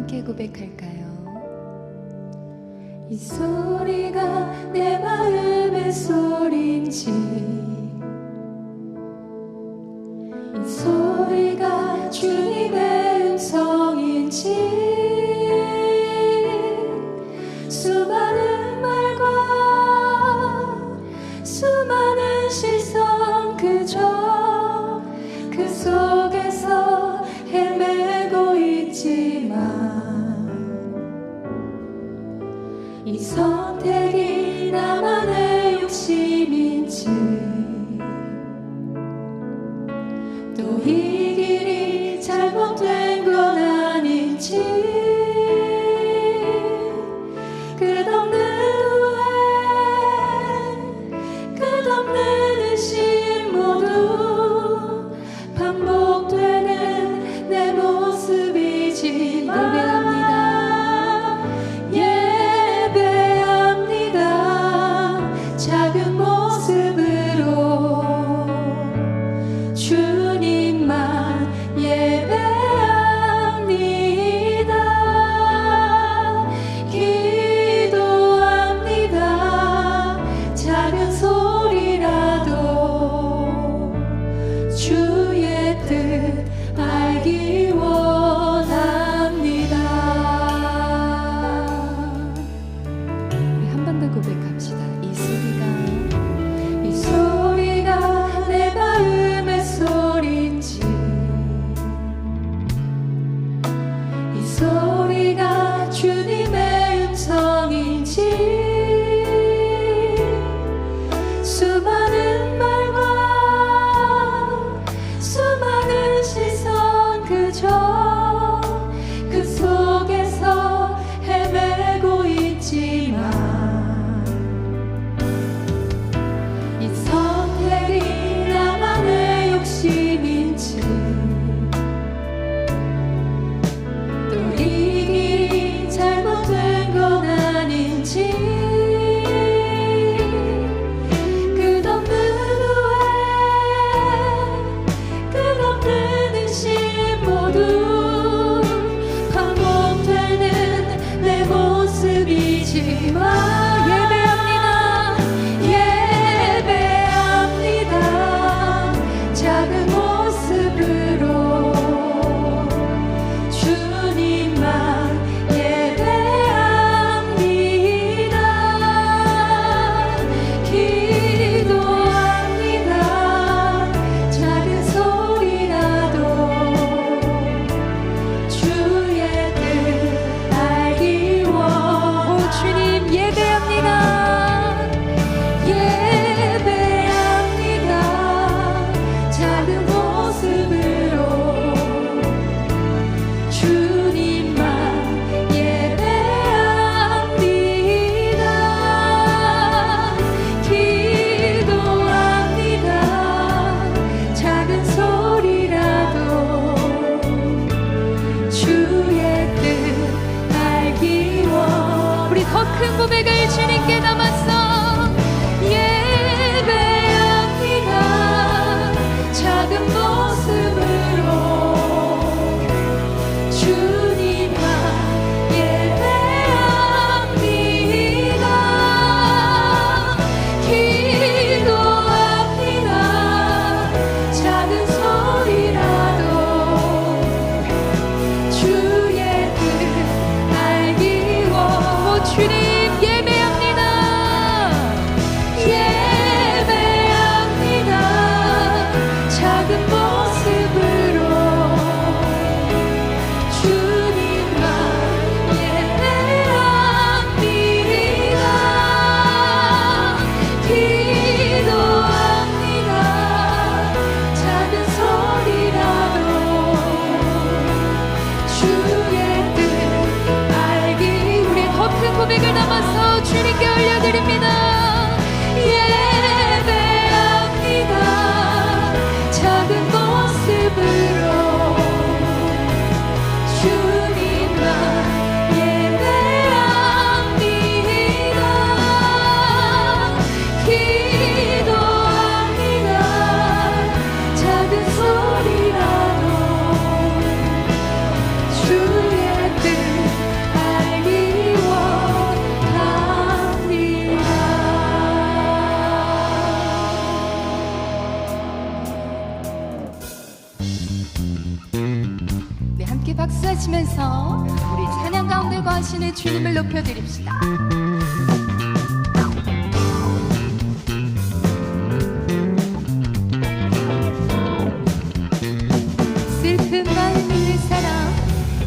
함께 고백할까요? 이 소리가 내 마음의 소리인지, 이 소리가 주님의 음성인지, 수많은 말과 수많은 시선 그저 그 속에서 헤매고 있지만, 이 선택이 나만의 욕심인지, 또 이 길이 잘못된 건 아닌지, 끝없는 후회, 끝없는 의심 모두 반복되는 내 모습이지만, 작은 모습으로 주님만 예배합니다. 기도합니다. 작은 소리라도 주의 뜻 알기 원합니다. 우리 한 번 더 고백합시다. 이 소리가 내 마음의 소리인지, 이 소리가 주님의 음성인지, 수많은 말과 수많은 시선 그저 그 속에서 헤매고 있지만, 욕심인지, 또 이 길이 잘못된 건 아닌지, 끝없는 후회, 끝없는 의심 모두 반복되는 내 모습이지만, 작은 모습으로 주님만 예배합니다. 기도합니다. 작은 소리라도 주의 뜻 알기 원합니다. 주님 예배합니다. 작은 모습으로 주님만 예배합니다. 기도합니다. 작은 소리라도 주의 뜻 알기 원. 우리 더 큰 고백을 주님께 담았어. 작은 모습으로 주님만 예배합니다. 기도합니다. 작은 소리라도 주의 뜻 알기 원. 주님 예배합니다. 작은 모습 네, 함께 박수하시면서 우리 찬양 가운데 거하시는 주님을 높여드립시다. 슬픈 마음 있는 사람,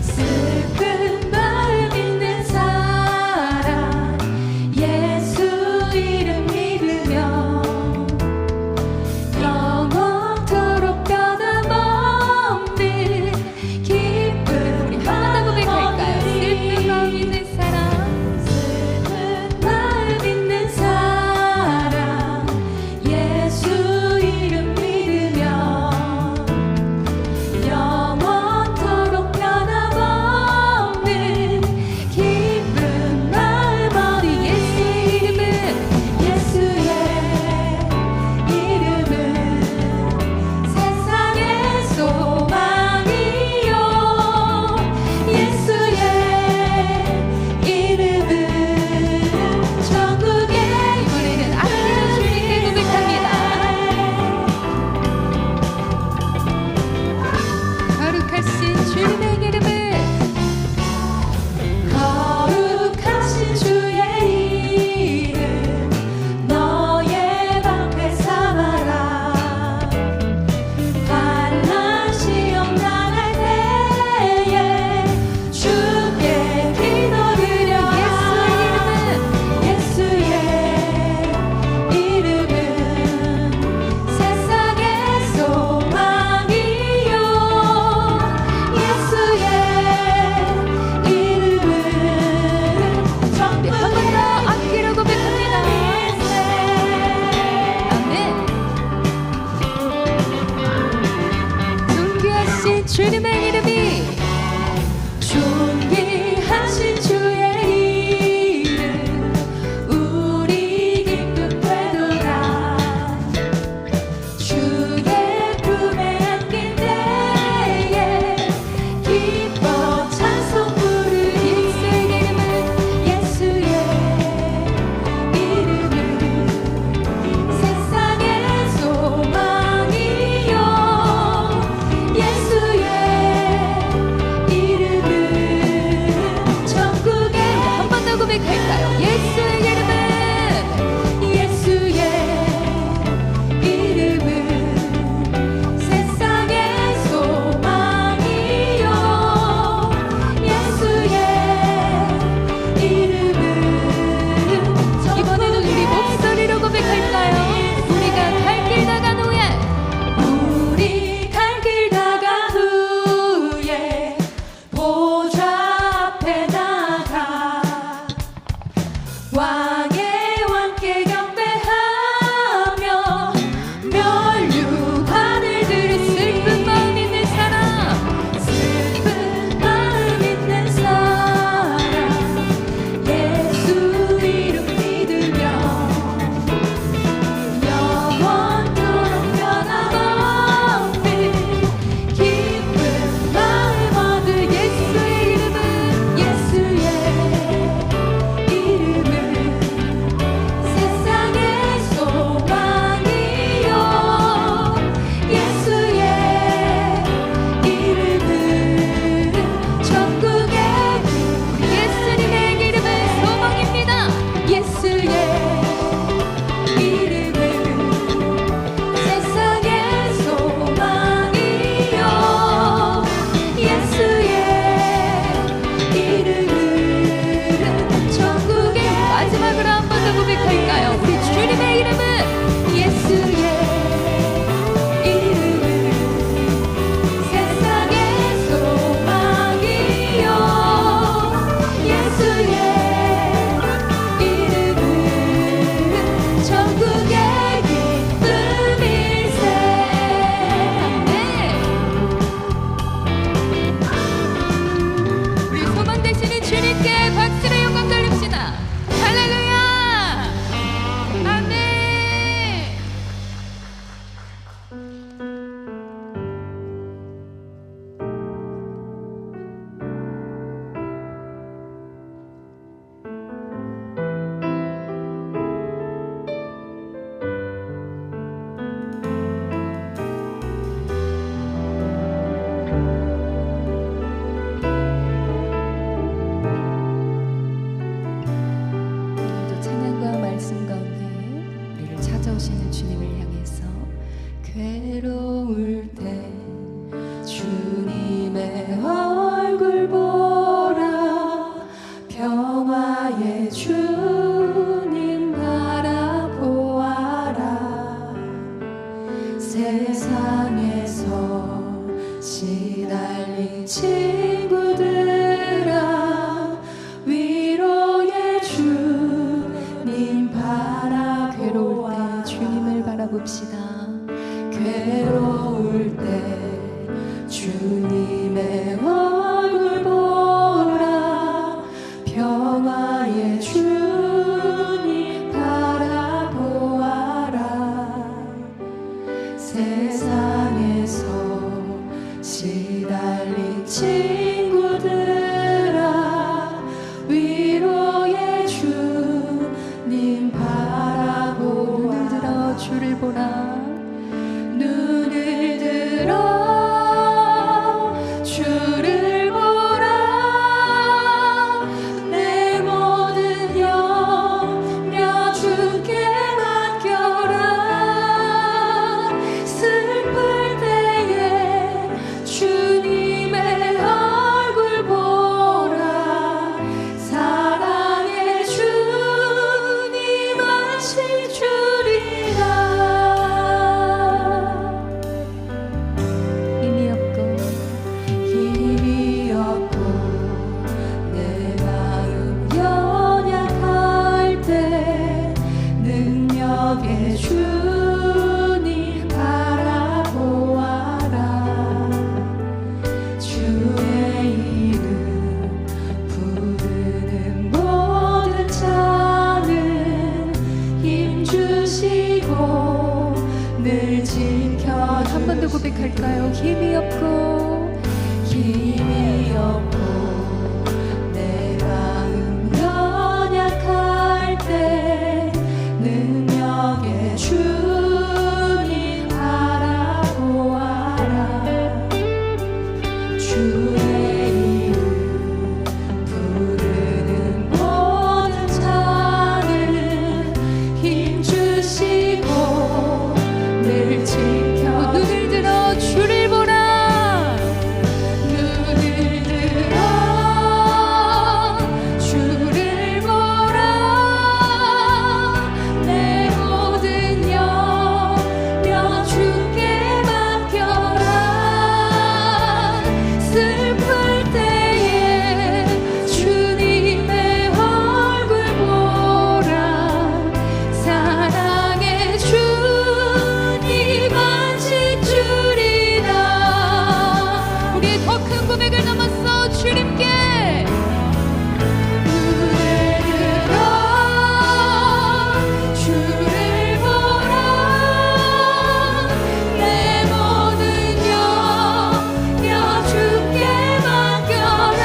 슬픈 마음 있는 사람, 예수 이름 믿으며 영원토록 변함없는 기쁨. 우리 하나 고백할까요? 슬픈 마음 있는 사람, 슬픈 마음 있는 사람, 예수 이름 믿으며 영원토록 변함없는 기쁨 마음 어디 예수 이름은 예수의 이름은 세상의 소망이요 예수의 이름은 천국의 이번에는 아끼는 주님께 고백합니다. 거룩하신 주님의 이름은 거룩하신 주의 이름 너의 방패 삼아라. 환난 시험 당할 때에 주께 기도드려. 예수의 이름은 세상의 소망이요 예수의 이름은 천국의 한번 더 아끼려 고백합니다. 아멘. 존귀하신 주님의 이름이 존귀하신 주의 이름 우리 기쁨되도다. 주의 품에 안긴 때에 기뻐 찬송 부르리. 예수의 이름은 세상의 소망이요 예수의 주님의 얼굴 보라 평화의 주님 바라보아라 세상에서 시달린 친구들아 위로의 주님 바라보아라 괴로울 때 주님을 바라봅시다 괴로울 때 주님의 얼굴 보라 평화의 주님 바라보아라 세상에서 시달린 친구들아 위로의 주님 바라보아라 눈을 들어 주를 보라 눈을 들어 주를 보라 내 모든 염려 주께 맡겨라 슬플 때에 주님의 얼굴 보라 사랑의 주님 아실 줄이라 힘이 없고 내 마음 연약할 때 능력의 주님 바라보아라 주의 이름 부르는 모든 자는 힘주시고 늘 지켜 한 번 더 고백할까요? 힘이 없고 내 마음 연약할 때 능력의 주님 바라보아라 주의 이름 부르는 모든 자는 힘주시고 늘 지켜 눈을 들어 주를 보라 눈을 들어 주를 보라 내 모든 염려 주께 맡겨라 슬플 때에 주님의 얼굴 보라 사랑의 주님 아실 줄이라 우리의 더 큰 고백을 넘어서 주님께 눈을 들어 주를 보라 내 모든 염려 주께 맡겨라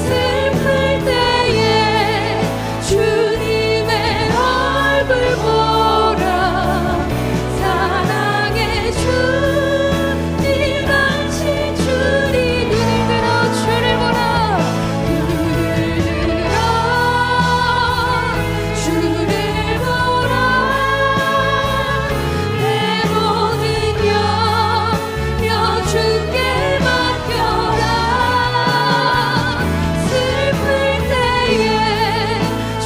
슬플 때에 주님의 얼굴 보라 사랑의 주님 아실 줄이 눈을 들어 주를 보라 눈을 들어 주를 보라 내 모든 염려 주께 맡겨라 슬플 때에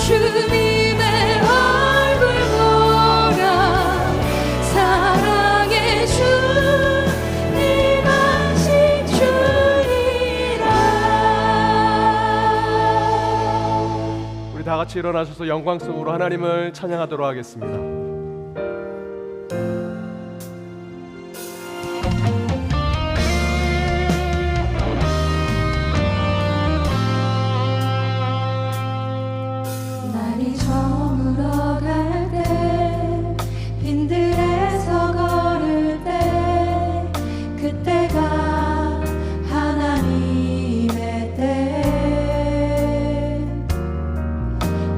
주님의 얼굴 보라 사랑의 주님 아실 줄이라 우리 다 같이 일어나셔서 영광송으로 하나님을 찬양하도록 하겠습니다. 날이 저물어 갈 때 빈들에서 걸을 때 그때가 하나님의 때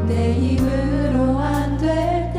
내 힘으로 안 될 때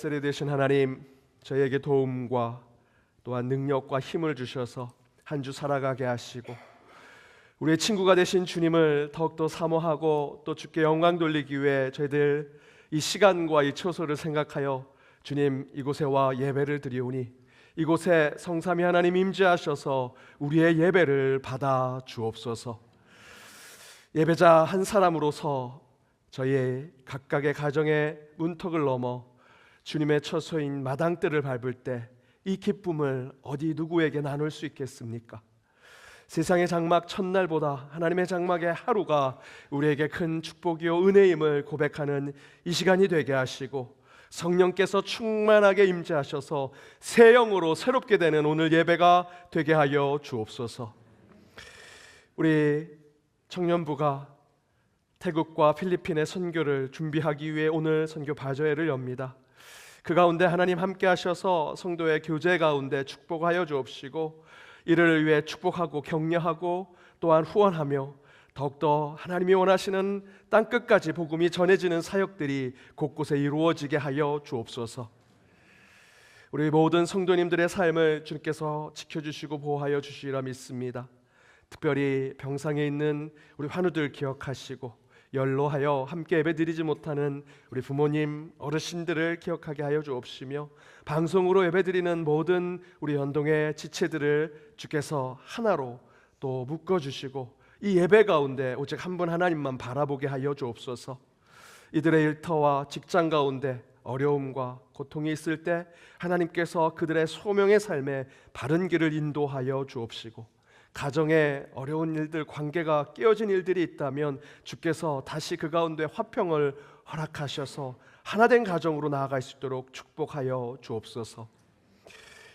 벨셀이 되신 하나님, 저희에게 도움과 또한 능력과 힘을 주셔서 한 주 살아가게 하시고 우리의 친구가 되신 주님을 더욱더 사모하고 또 주께 영광 돌리기 위해 저희들 이 시간과 이 처소를 생각하여 주님 이곳에 와 예배를 드리오니 이곳에 성삼위 하나님 임재하셔서 우리의 예배를 받아 주옵소서. 예배자 한 사람으로서 저희의 각각의 가정의 문턱을 넘어 주님의 처소인 마당뜰을 밟을 때 이 기쁨을 어디 누구에게 나눌 수 있겠습니까? 세상의 장막 첫날보다 하나님의 장막의 하루가 우리에게 큰 축복이요 은혜임을 고백하는 이 시간이 되게 하시고 성령께서 충만하게 임재하셔서 새 영으로 새롭게 되는 오늘 예배가 되게 하여 주옵소서. 우리 청년부가 태국과 필리핀의 선교를 준비하기 위해 오늘 선교 바저회를 엽니다. 그 가운데 하나님 함께 하셔서 성도의 교제 가운데 축복하여 주옵시고 이를 위해 축복하고 격려하고 또한 후원하며 더욱더 하나님이 원하시는 땅끝까지 복음이 전해지는 사역들이 곳곳에 이루어지게 하여 주옵소서. 우리 모든 성도님들의 삶을 주님께서 지켜주시고 보호하여 주시리라 믿습니다. 특별히 병상에 있는 우리 환우들 기억하시고 연로하여 함께 예배드리지 못하는 우리 부모님, 어르신들을 기억하게 하여 주옵시며 방송으로 예배드리는 모든 우리 연동의 지체들을 주께서 하나로 또 묶어주시고 이 예배 가운데 오직 한 분 하나님만 바라보게 하여 주옵소서. 이들의 일터와 직장 가운데 어려움과 고통이 있을 때 하나님께서 그들의 소명의 삶에 바른 길을 인도하여 주옵시고 가정에 어려운 일들, 관계가 깨어진 일들이 있다면 주께서 다시 그 가운데 화평을 허락하셔서 하나된 가정으로 나아갈 수 있도록 축복하여 주옵소서.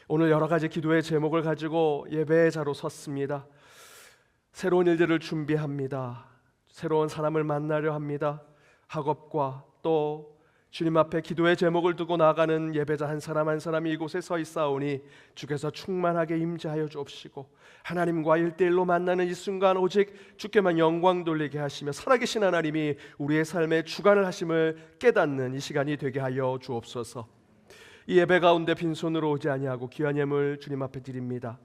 오늘 여러 가지 기도의 제목을 가지고 예배의 자로 섰습니다. 새로운 일들을 준비합니다. 새로운 사람을 만나려 합니다. 학업과 또 주님 앞에 기도의 제목을 두고 나아가는 예배자 한 사람 한 사람이 이곳에 서 있사오니 주께서 충만하게 임재하여 주옵시고 하나님과 1:1로 만나는 이 순간 오직 주께만 영광 돌리게 하시며 살아계신 하나님이 우리의 삶의 주관을 하심을 깨닫는 이 시간이 되게 하여 주옵소서. 이 예배 가운데 빈손으로 오지 아니하고 귀한 예물 주님 앞에 드립니다.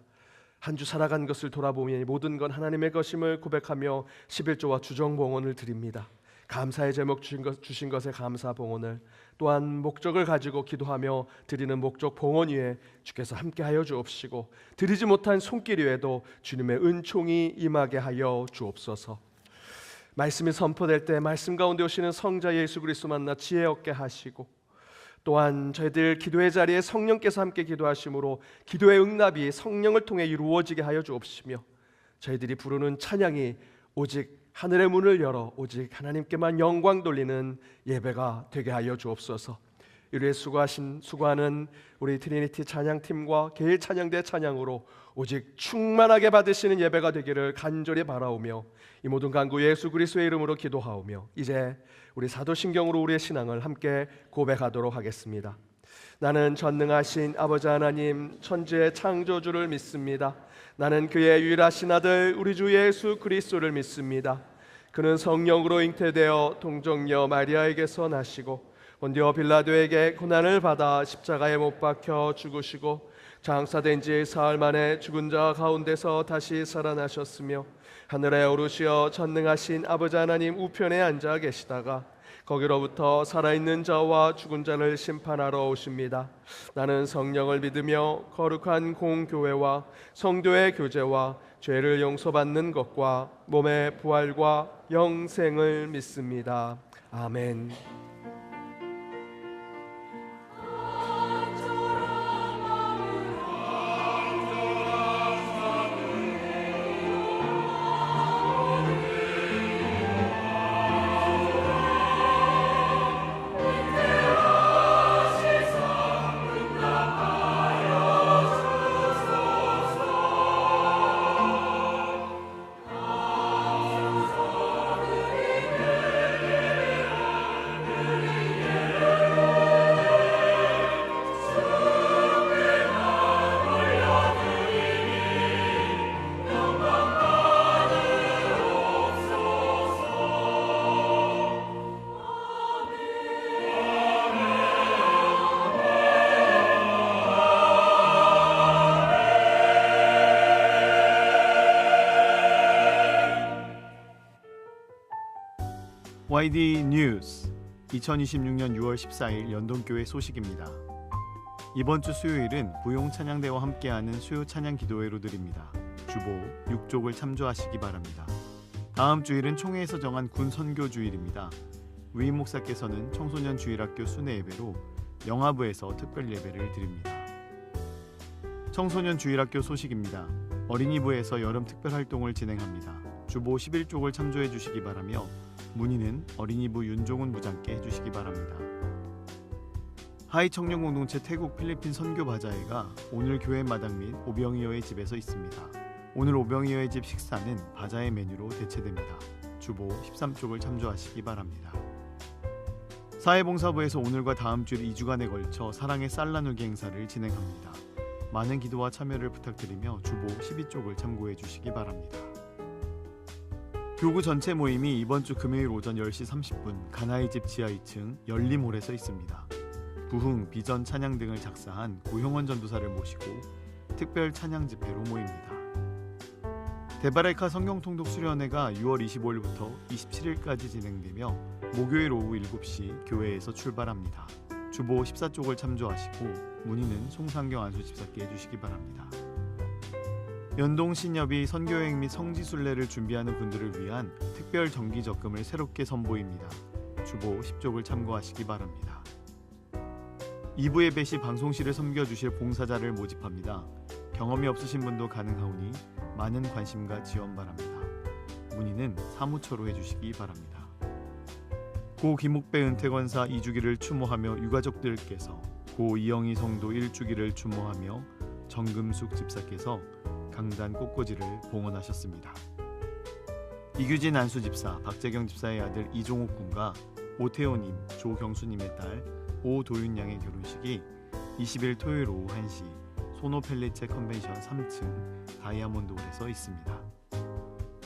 한 주 살아간 것을 돌아보며 모든 건 하나님의 것임을 고백하며 11조와 주정봉헌을 드립니다. 감사의 제목 주신 것에 감사 봉헌을 또한 목적을 가지고 기도하며 드리는 목적 봉헌 위에 주께서 함께하여 주옵시고 드리지 못한 손길 위에도 주님의 은총이 임하게 하여 주옵소서. 말씀이 선포될 때 말씀 가운데 오시는 성자 예수 그리스도 만나 지혜 얻게 하시고 또한 저희들 기도의 자리에 성령께서 함께 기도하심으로 기도의 응답이 성령을 통해 이루어지게 하여 주옵시며 저희들이 부르는 찬양이 오직 하늘의 문을 열어 오직 하나님께만 영광 돌리는 예배가 되게 하여 주옵소서. 이루에 수고하는 우리 트리니티 찬양팀과 개일 찬양대 찬양으로 오직 충만하게 받으시는 예배가 되기를 간절히 바라오며 이 모든 간구 예수 그리스도의 이름으로 기도하오며 이제 우리 사도신경으로 우리의 신앙을 함께 고백하도록 하겠습니다. 나는 전능하신 아버지 하나님 천지의 창조주를 믿습니다. 나는 그의 유일하신 아들 우리 주 예수 그리스도를 믿습니다. 그는 성령으로 잉태되어 동정녀 마리아에게서 나시고 본디오 빌라도에게 고난을 받아 십자가에 못 박혀 죽으시고 장사된 지 사흘 만에 죽은 자 가운데서 다시 살아나셨으며 하늘에 오르시어 전능하신 아버지 하나님 우편에 앉아 계시다가 거기로부터 살아있는 자와 죽은 자를 심판하러 오십니다. 나는 성령을 믿으며 거룩한 공교회와 성도의 교제와 죄를 용서받는 것과 몸의 부활과 영생을 믿습니다. 아멘. YD 뉴스 2026년 6월 14일 연동교회 소식입니다. 이번 주 수요일은 부용 찬양대와 함께하는 수요 찬양 기도회로 드립니다. 주보 6족을 참조하시기 바랍니다. 다음 주일은 총회에서 정한 군 선교 주일입니다. 위임 목사께서는 청소년 주일학교 순회 예배로 영화부에서 특별 예배를 드립니다. 청소년 주일학교 소식입니다. 어린이부에서 여름 특별 활동을 진행합니다. 주보 11쪽을 참조해 주시기 바라며 문의는 어린이부 윤종훈 부장께 해주시기 바랍니다. 하이 청년 공동체 태국 필리핀 선교 바자회가 오늘 교회 마당 및 오병이어의 집에서 있습니다. 오늘 오병이어의 집 식사는 바자회 메뉴로 대체됩니다. 주보 13쪽을 참조하시기 바랍니다. 사회봉사부에서 오늘과 다음 주 2주간에 걸쳐 사랑의 쌀 나누기 행사를 진행합니다. 많은 기도와 참여를 부탁드리며 주보 12쪽을 참고해 주시기 바랍니다. 교구 전체 모임이 이번 주 금요일 오전 10시 30분 가나이 집 지하 2층 열림홀에서 있습니다. 부흥, 비전 찬양 등을 작사한 고형원 전도사를 모시고 특별 찬양 집회로 모입니다. 데바레카 성경통독 수련회가 6월 25일부터 27일까지 진행되며 목요일 오후 7시 교회에서 출발합니다. 주보 14쪽을 참조하시고 문의는 송상경 안수집사께 해주시기 바랍니다. 연동신협이 선교여행 및 성지순례를 준비하는 분들을 위한 특별 정기 적금을 새롭게 선보입니다. 주보 10쪽을 참고하시기 바랍니다. 2부 예배 시 방송실을 섬겨주실 봉사자를 모집합니다. 경험이 없으신 분도 가능하오니 많은 관심과 지원 바랍니다. 문의는 사무처로 해주시기 바랍니다. 고 김옥배 은퇴권사 2주기를 추모하며 유가족들께서 고 이영희 성도 1주기를 추모하며 정금숙 집사께서 강단 꽃꽂이를 봉헌하셨습니다. 이규진 안수집사, 박재경 집사의 아들 이종옥 군과 오태호님, 조경수님의 딸 오도윤 양의 결혼식이 20일 토요일 오후 1시 소노펠리체 컨벤션 3층 다이아몬드홀에서 있습니다.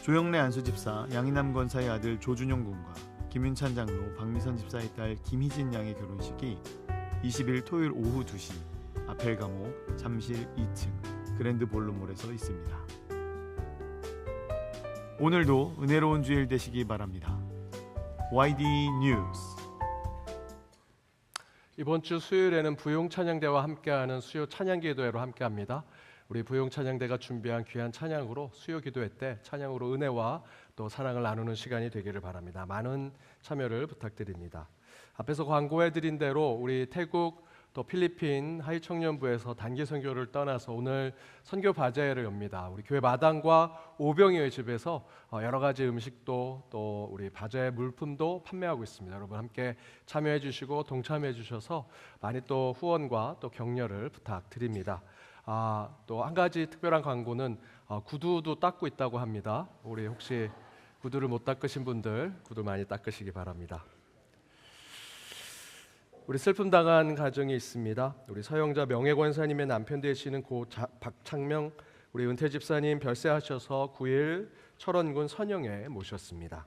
조영래 안수집사, 양이남 권사의 아들 조준용 군과 김윤찬 장로, 박미선 집사의 딸 김희진 양의 결혼식이 20일 토요일 오후 2시 아펠가모 잠실 2층 그랜드 볼룸홀에서 있습니다. 오늘도 은혜로운 주일 되시기 바랍니다. YD 뉴스 이번 주 수요일에는 부용 찬양대와 함께하는 수요 찬양 기도회로 함께합니다. 우리 부용 찬양대가 준비한 귀한 찬양으로 수요 기도회 때 찬양으로 은혜와 또 사랑을 나누는 시간이 되기를 바랍니다. 많은 참여를 부탁드립니다. 앞에서 광고해드린 대로 우리 태국 또 필리핀 하이 청년부에서 단기 선교를 떠나서 오늘 선교 바자회를 엽니다. 우리 교회 마당과 오병이어의 집에서 여러 가지 음식도 또 우리 바자회 물품도 판매하고 있습니다. 여러분 함께 참여해 주시고 동참해 주셔서 많이 또 후원과 또 격려를 부탁드립니다. 또 한 가지 특별한 광고는 구두도 닦고 있다고 합니다. 우리 혹시 구두를 못 닦으신 분들 구두 많이 닦으시기 바랍니다. 우리 슬픔 당한 가정이 있습니다. 우리 서영자 명예권사님의 남편 되시는 고 박창명 우리 은퇴 집사님 별세하셔서 9일 철원군 선영에 모셨습니다.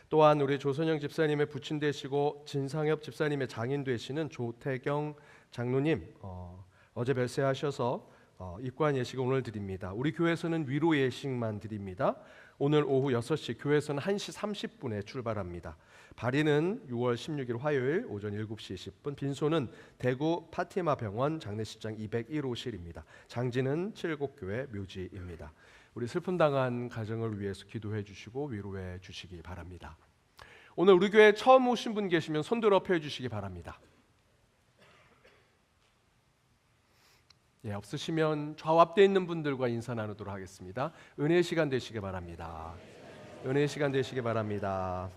또한 우리 조선영 집사님의 부친 되시고 진상엽 집사님의 장인 되시는 조태경 장로님 어제 별세하셔서 입관 예식을 오늘 드립니다. 우리 교회에서는 위로 예식만 드립니다. 오늘 오후 6시 교회에서는 1시 30분에 출발합니다. 발인은 6월 16일 화요일 오전 7시 20분, 빈소는 대구 파티마 병원 장례식장 201호실입니다. 장지는 칠곡교회 묘지입니다. 우리 슬픔 당한 가정을 위해서 기도해 주시고 위로해 주시기 바랍니다. 오늘 우리 교회 처음 오신 분 계시면 손들어 펴 주시기 바랍니다. 없으시면 좌우 앞에 있는 분들과 인사 나누도록 하겠습니다. 은혜의 시간 되시기 바랍니다. 은혜의 시간 되시기 바랍니다.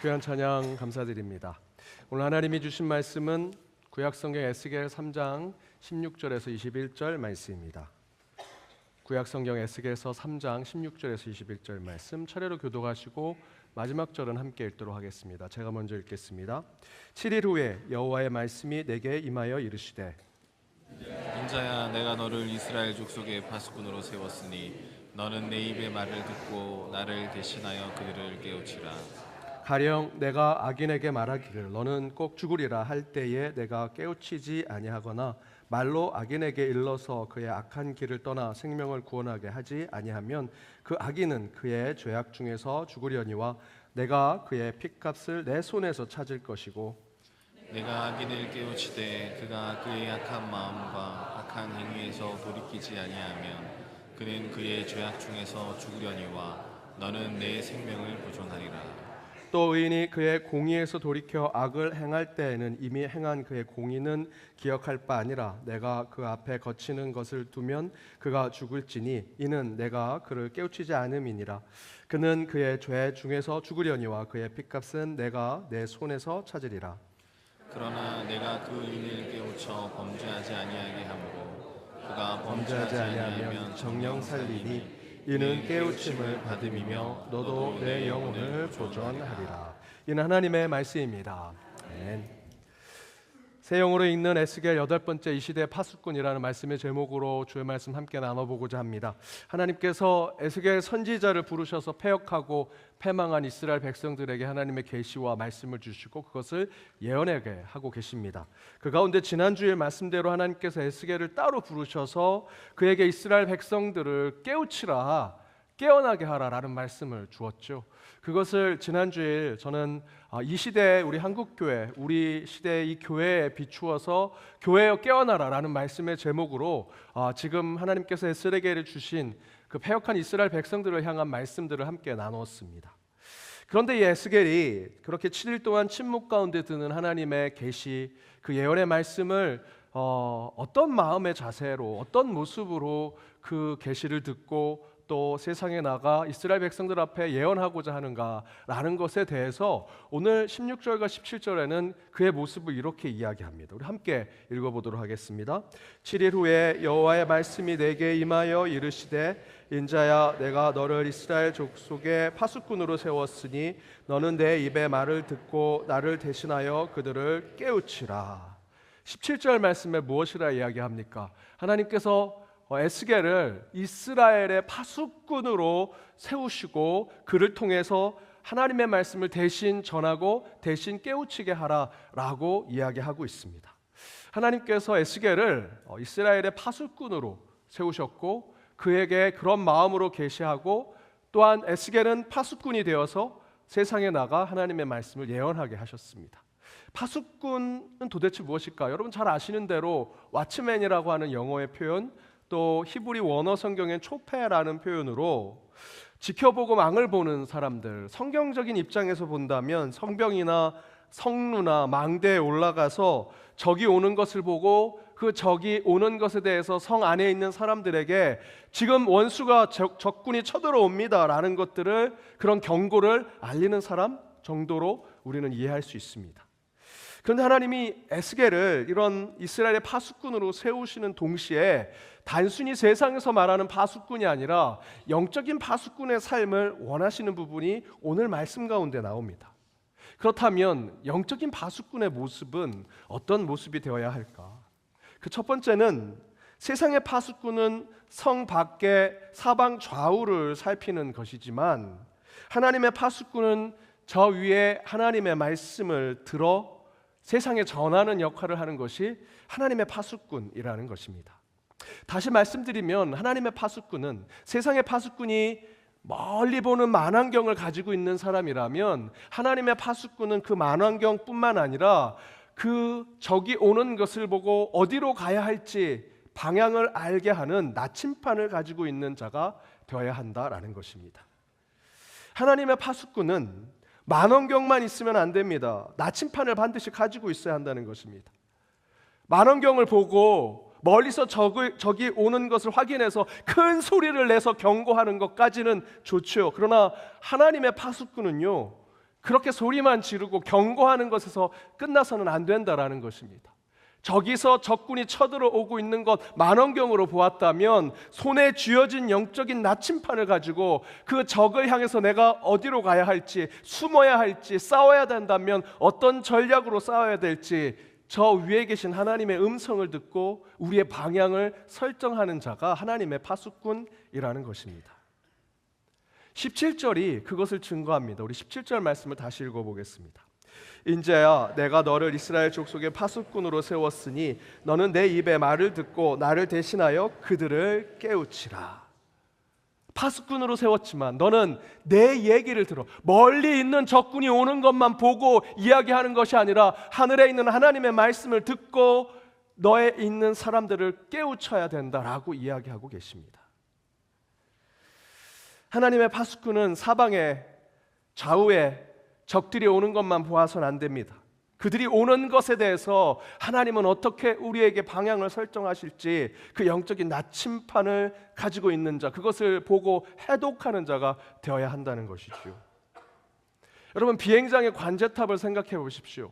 귀한 찬양 감사드립니다. 오늘 하나님이 주신 말씀은 구약성경 에스겔 3장 16절에서 21절 말씀입니다. 구약성경 에스겔서 3장 16절에서 21절 말씀 차례로 교독하시고 마지막 절은 함께 읽도록 하겠습니다. 제가 먼저 읽겠습니다. 7일 후에 여호와의 말씀이 내게 임하여 이르시되 인자야, 내가 너를 이스라엘 족속의 파수꾼으로 세웠으니 너는 내 입의 말을 듣고 나를 대신하여 그들을 깨우치라. 가령 내가 악인에게 말하기를 너는 꼭 죽으리라 할 때에 내가 깨우치지 아니하거나 말로 악인에게 일러서 그의 악한 길을 떠나 생명을 구원하게 하지 아니하면 그 악인은 그의 죄악 중에서 죽으려니와 내가 그의 핏값을 내 손에서 찾을 것이고 내가 악인을 깨우치되 그가 그의 악한 마음과 악한 행위에서 돌이키지 아니하면 그는 그의 죄악 중에서 죽으려니와 너는 내 생명을 보존하리라. 또 의인이 그의 공의에서 돌이켜 악을 행할 때에는 이미 행한 그의 공의는 기억할 바 아니라 내가 그 앞에 거치는 것을 두면 그가 죽을지니 이는 내가 그를 깨우치지 않음이니라. 그는 그의 죄 중에서 죽으려니와 그의 핏값은 내가 내 손에서 찾으리라. 그러나 내가 그 의인을 깨우쳐 범죄하지 아니하게 하므로 그가 범죄하지 아니하면 정령 살리니 이는 깨우침을 받음이며 너도 내 영혼을 보존하리라. 이는 하나님의 말씀입니다. 아멘. 새 영어로 읽는 에스겔 8번째 이 시대 파수꾼이라는 말씀의 제목으로 주의 말씀 함께 나눠보고자 합니다. 하나님께서 에스겔 선지자를 부르셔서 패역하고 패망한 이스라엘 백성들에게 하나님의 계시와 말씀을 주시고 그것을 예언하게 하고 계십니다. 그 가운데 지난주일 말씀대로 하나님께서 에스겔을 따로 부르셔서 그에게 이스라엘 백성들을 깨우치라, 깨어나게 하라라는 말씀을 주었죠. 그것을 지난주에 저는 이 시대에 우리 한국교회, 우리 시대의 이 교회에 비추어서 교회여 깨어나라라는 말씀의 제목으로 지금 하나님께서 에스겔에게 주신 그 패역한 이스라엘 백성들을 향한 말씀들을 함께 나누었습니다. 그런데 이 에스겔이 그렇게 7일 동안 침묵 가운데 드는 하나님의 계시, 그 예언의 말씀을 어떤 마음의 자세로, 어떤 모습으로 그 계시를 듣고 또 세상에 나가 이스라엘 백성들 앞에 예언하고자 하는가라는 것에 대해서 오늘 16절과 17절에는 그의 모습을 이렇게 이야기합니다. 우리 함께 읽어보도록 하겠습니다. 7일 후에 여호와의 말씀이 내게 임하여 이르시되 인자야, 내가 너를 이스라엘 족속의 파수꾼으로 세웠으니 너는 내 입의 말을 듣고 나를 대신하여 그들을 깨우치라. 17절 말씀에 무엇이라 이야기합니까? 하나님께서 에스겔을 이스라엘의 파수꾼으로 세우시고 그를 통해서 하나님의 말씀을 대신 전하고 대신 깨우치게 하라라고 이야기하고 있습니다. 하나님께서 에스겔을 이스라엘의 파수꾼으로 세우셨고 그에게 그런 마음으로 계시하고 또한 에스겔은 파수꾼이 되어서 세상에 나가 하나님의 말씀을 예언하게 하셨습니다. 파수꾼은 도대체 무엇일까? 여러분 잘 아시는 대로 왓츠맨이라고 하는 영어의 표현, 또 히브리 원어 성경엔 초페라는 표현으로 지켜보고 망을 보는 사람들, 성경적인 입장에서 본다면 성병이나 성루나 망대에 올라가서 적이 오는 것을 보고 그 적이 오는 것에 대해서 성 안에 있는 사람들에게 지금 원수가 적군이 쳐들어옵니다 라는 것들을, 그런 경고를 알리는 사람 정도로 우리는 이해할 수 있습니다. 그런데 하나님이 에스겔을 이런 이스라엘의 파수꾼으로 세우시는 동시에 단순히 세상에서 말하는 파수꾼이 아니라 영적인 파수꾼의 삶을 원하시는 부분이 오늘 말씀 가운데 나옵니다. 그렇다면 영적인 파수꾼의 모습은 어떤 모습이 되어야 할까? 그 첫 번째는 세상의 파수꾼은 성 밖의 사방 좌우를 살피는 것이지만 하나님의 파수꾼은 저 위에 하나님의 말씀을 들어 세상에 전하는 역할을 하는 것이 하나님의 파수꾼이라는 것입니다. 다시 말씀드리면 하나님의 파수꾼은, 세상의 파수꾼이 멀리 보는 만환경을 가지고 있는 사람이라면 하나님의 파수꾼은 그 만환경뿐만 아니라 그 적이 오는 것을 보고 어디로 가야 할지 방향을 알게 하는 나침판을 가지고 있는 자가 되어야 한다라는 것입니다. 하나님의 파수꾼은 만원경만 있으면 안 됩니다. 나침판을 반드시 가지고 있어야 한다는 것입니다. 만원경을 보고 멀리서 적이 오는 것을 확인해서 큰 소리를 내서 경고하는 것까지는 좋죠. 그러나 하나님의 파수꾼은요, 그렇게 소리만 지르고 경고하는 것에서 끝나서는 안 된다라는 것입니다. 저기서 적군이 쳐들어오고 있는 것 만원경으로 보았다면 손에 쥐어진 영적인 나침판을 가지고 그 적을 향해서 내가 어디로 가야 할지, 숨어야 할지, 싸워야 된다면 어떤 전략으로 싸워야 될지 저 위에 계신 하나님의 음성을 듣고 우리의 방향을 설정하는 자가 하나님의 파수꾼이라는 것입니다. 17절이 그것을 증거합니다. 우리 17절 말씀을 다시 읽어보겠습니다. 인자야 내가 너를 이스라엘 족속의 파수꾼으로 세웠으니 너는 내 입의 말을 듣고 나를 대신하여 그들을 깨우치라. 파수꾼으로 세웠지만 너는 내 얘기를 들어 멀리 있는 적군이 오는 것만 보고 이야기하는 것이 아니라 하늘에 있는 하나님의 말씀을 듣고 너에 있는 사람들을 깨우쳐야 된다라고 이야기하고 계십니다. 하나님의 파수꾼은 사방에 좌우에 적들이 오는 것만 보아서는 안 됩니다. 그들이 오는 것에 대해서 하나님은 어떻게 우리에게 방향을 설정하실지 그 영적인 나침판을 가지고 있는 자, 그것을 보고 해독하는 자가 되어야 한다는 것이죠. 여러분, 비행장의 관제탑을 생각해 보십시오.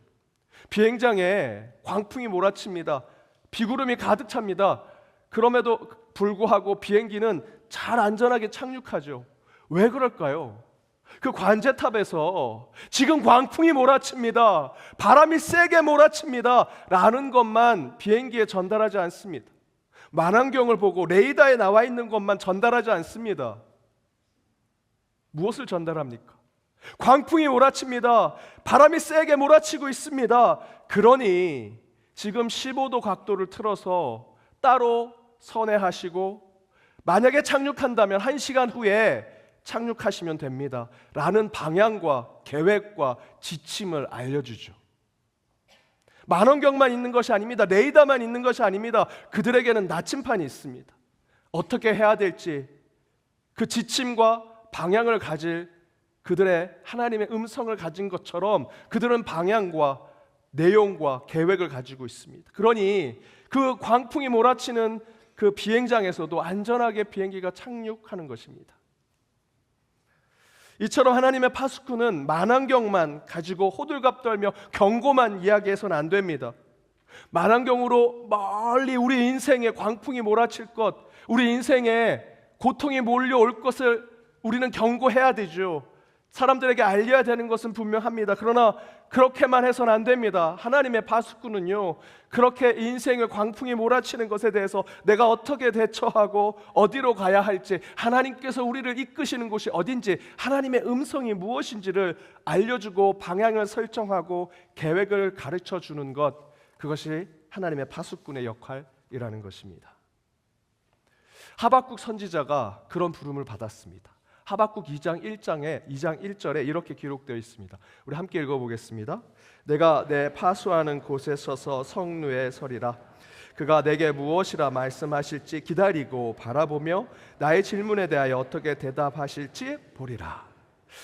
비행장에 광풍이 몰아칩니다. 비구름이 가득 찹니다. 그럼에도 불구하고 비행기는 잘 안전하게 착륙하죠. 왜 그럴까요? 그 관제탑에서 지금 광풍이 몰아칩니다, 바람이 세게 몰아칩니다 라는 것만 비행기에 전달하지 않습니다. 만안경을 보고 레이더에 나와 있는 것만 전달하지 않습니다. 무엇을 전달합니까? 광풍이 몰아칩니다, 바람이 세게 몰아치고 있습니다. 그러니 지금 15도 각도를 틀어서 따로 선회하시고 만약에 착륙한다면 1시간 후에 착륙하시면 됩니다 라는 방향과 계획과 지침을 알려주죠. 만원경만 있는 것이 아닙니다. 레이더만 있는 것이 아닙니다. 그들에게는 나침판이 있습니다. 어떻게 해야 될지 그 지침과 방향을 가질 그들의 하나님의 음성을 가진 것처럼 그들은 방향과 내용과 계획을 가지고 있습니다. 그러니 그 광풍이 몰아치는 그 비행장에서도 안전하게 비행기가 착륙하는 것입니다. 이처럼 하나님의 파수꾼은 만안경만 가지고 호들갑 떨며 경고만 이야기해서는 안 됩니다. 만안경으로 멀리 우리 인생에 광풍이 몰아칠 것, 우리 인생에 고통이 몰려올 것을 우리는 경고해야 되죠. 사람들에게 알려야 되는 것은 분명합니다. 그러나 그렇게만 해서는 안 됩니다. 하나님의 파수꾼은요, 그렇게 인생을 광풍이 몰아치는 것에 대해서 내가 어떻게 대처하고 어디로 가야 할지, 하나님께서 우리를 이끄시는 곳이 어딘지, 하나님의 음성이 무엇인지를 알려주고 방향을 설정하고 계획을 가르쳐주는 것, 그것이 하나님의 파수꾼의 역할이라는 것입니다. 하박국 선지자가 그런 부름을 받았습니다. 하박국 2장 1절에 이렇게 기록되어 있습니다. 우리 함께 읽어보겠습니다. 내가 내 파수하는 곳에 서서 성루에 서리라. 그가 내게 무엇이라 말씀하실지 기다리고 바라보며 나의 질문에 대하여 어떻게 대답하실지 보리라.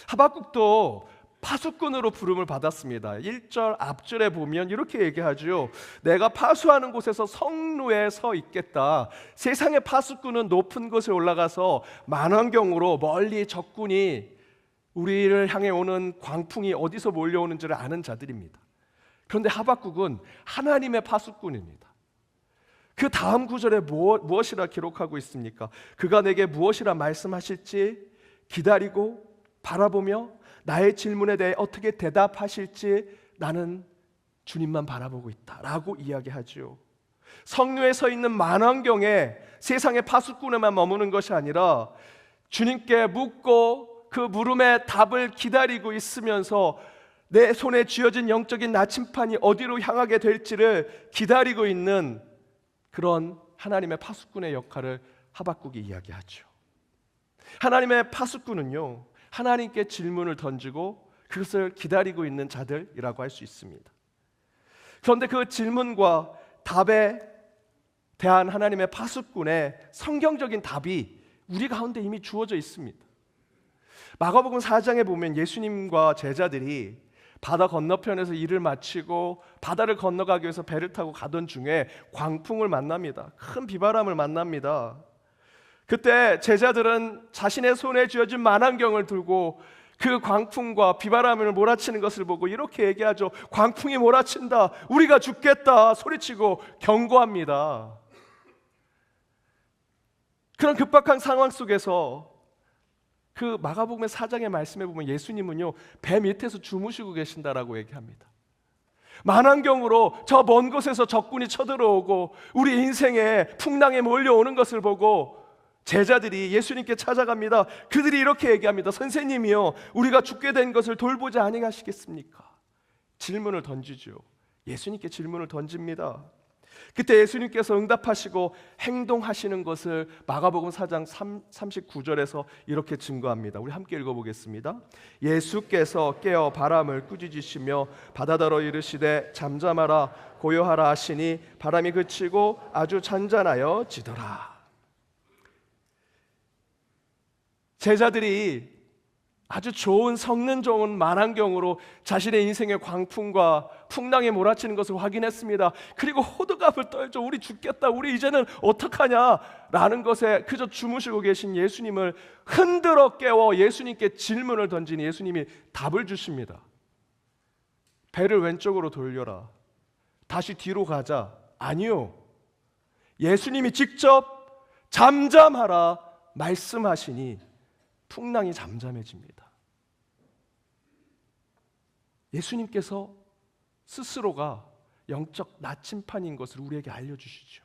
하박국도 파수꾼으로 부름을 받았습니다. 1절 앞줄에 보면 이렇게 얘기하죠. 내가 파수하는 곳에서 성루에 서 있겠다. 세상의 파수꾼은 높은 곳에 올라가서 만원경으로 멀리 적군이 우리를 향해 오는 광풍이 어디서 몰려오는지를 아는 자들입니다. 그런데 하박국은 하나님의 파수꾼입니다. 그 다음 구절에 무엇이라 기록하고 있습니까? 그가 내게 무엇이라 말씀하실지 기다리고 바라보며 나의 질문에 대해 어떻게 대답하실지 나는 주님만 바라보고 있다라고 이야기하죠. 성류에 서 있는 만원경에 세상의 파수꾼에만 머무는 것이 아니라 주님께 묻고 그 물음의 답을 기다리고 있으면서 내 손에 쥐어진 영적인 나침판이 어디로 향하게 될지를 기다리고 있는 그런 하나님의 파수꾼의 역할을 하박국이 이야기하죠. 하나님의 파수꾼은요, 하나님께 질문을 던지고 그것을 기다리고 있는 자들이라고 할 수 있습니다. 그런데 그 질문과 답에 대한 하나님의 파수꾼의 성경적인 답이 우리 가운데 이미 주어져 있습니다. 마가복음 4장에 보면 예수님과 제자들이 바다 건너편에서 일을 마치고 바다를 건너가기 위해서 배를 타고 가던 중에 광풍을 만납니다. 큰 비바람을 만납니다. 그때 제자들은 자신의 손에 쥐어진 만안경을 들고 그 광풍과 비바람을 몰아치는 것을 보고 이렇게 얘기하죠. 광풍이 몰아친다. 우리가 죽겠다. 소리치고 경고합니다. 그런 급박한 상황 속에서 그 마가복음의 4장의 말씀에 보면 예수님은요, 배 밑에서 주무시고 계신다라고 얘기합니다. 만환경으로 저 먼 곳에서 적군이 쳐들어오고 우리 인생에 풍랑에 몰려오는 것을 보고 제자들이 예수님께 찾아갑니다. 그들이 이렇게 얘기합니다. 선생님이요, 우리가 죽게 된 것을 돌보지 아니하시겠습니까? 질문을 던지죠. 예수님께 질문을 던집니다. 그때 예수님께서 응답하시고 행동하시는 것을 마가복음 4장 39절에서 이렇게 증거합니다. 우리 함께 읽어보겠습니다. 예수께서 깨어 바람을 꾸짖으시며 바다더러 이르시되 잠잠하라 고요하라 하시니 바람이 그치고 아주 잔잔하여 지더라. 제자들이 아주 성능 좋은 만환경으로 자신의 인생의 광풍과 풍랑에 몰아치는 것을 확인했습니다. 그리고 호들갑을 떨죠. 우리 죽겠다. 우리 이제는 어떡하냐 라는 것에 그저 주무시고 계신 예수님을 흔들어 깨워 예수님께 질문을 던지니 예수님이 답을 주십니다. 배를 왼쪽으로 돌려라. 다시 뒤로 가자. 아니요. 예수님이 직접 잠잠하라 말씀하시니 풍랑이 잠잠해집니다. 예수님께서 스스로가 영적 나침판인 것을 우리에게 알려주시죠.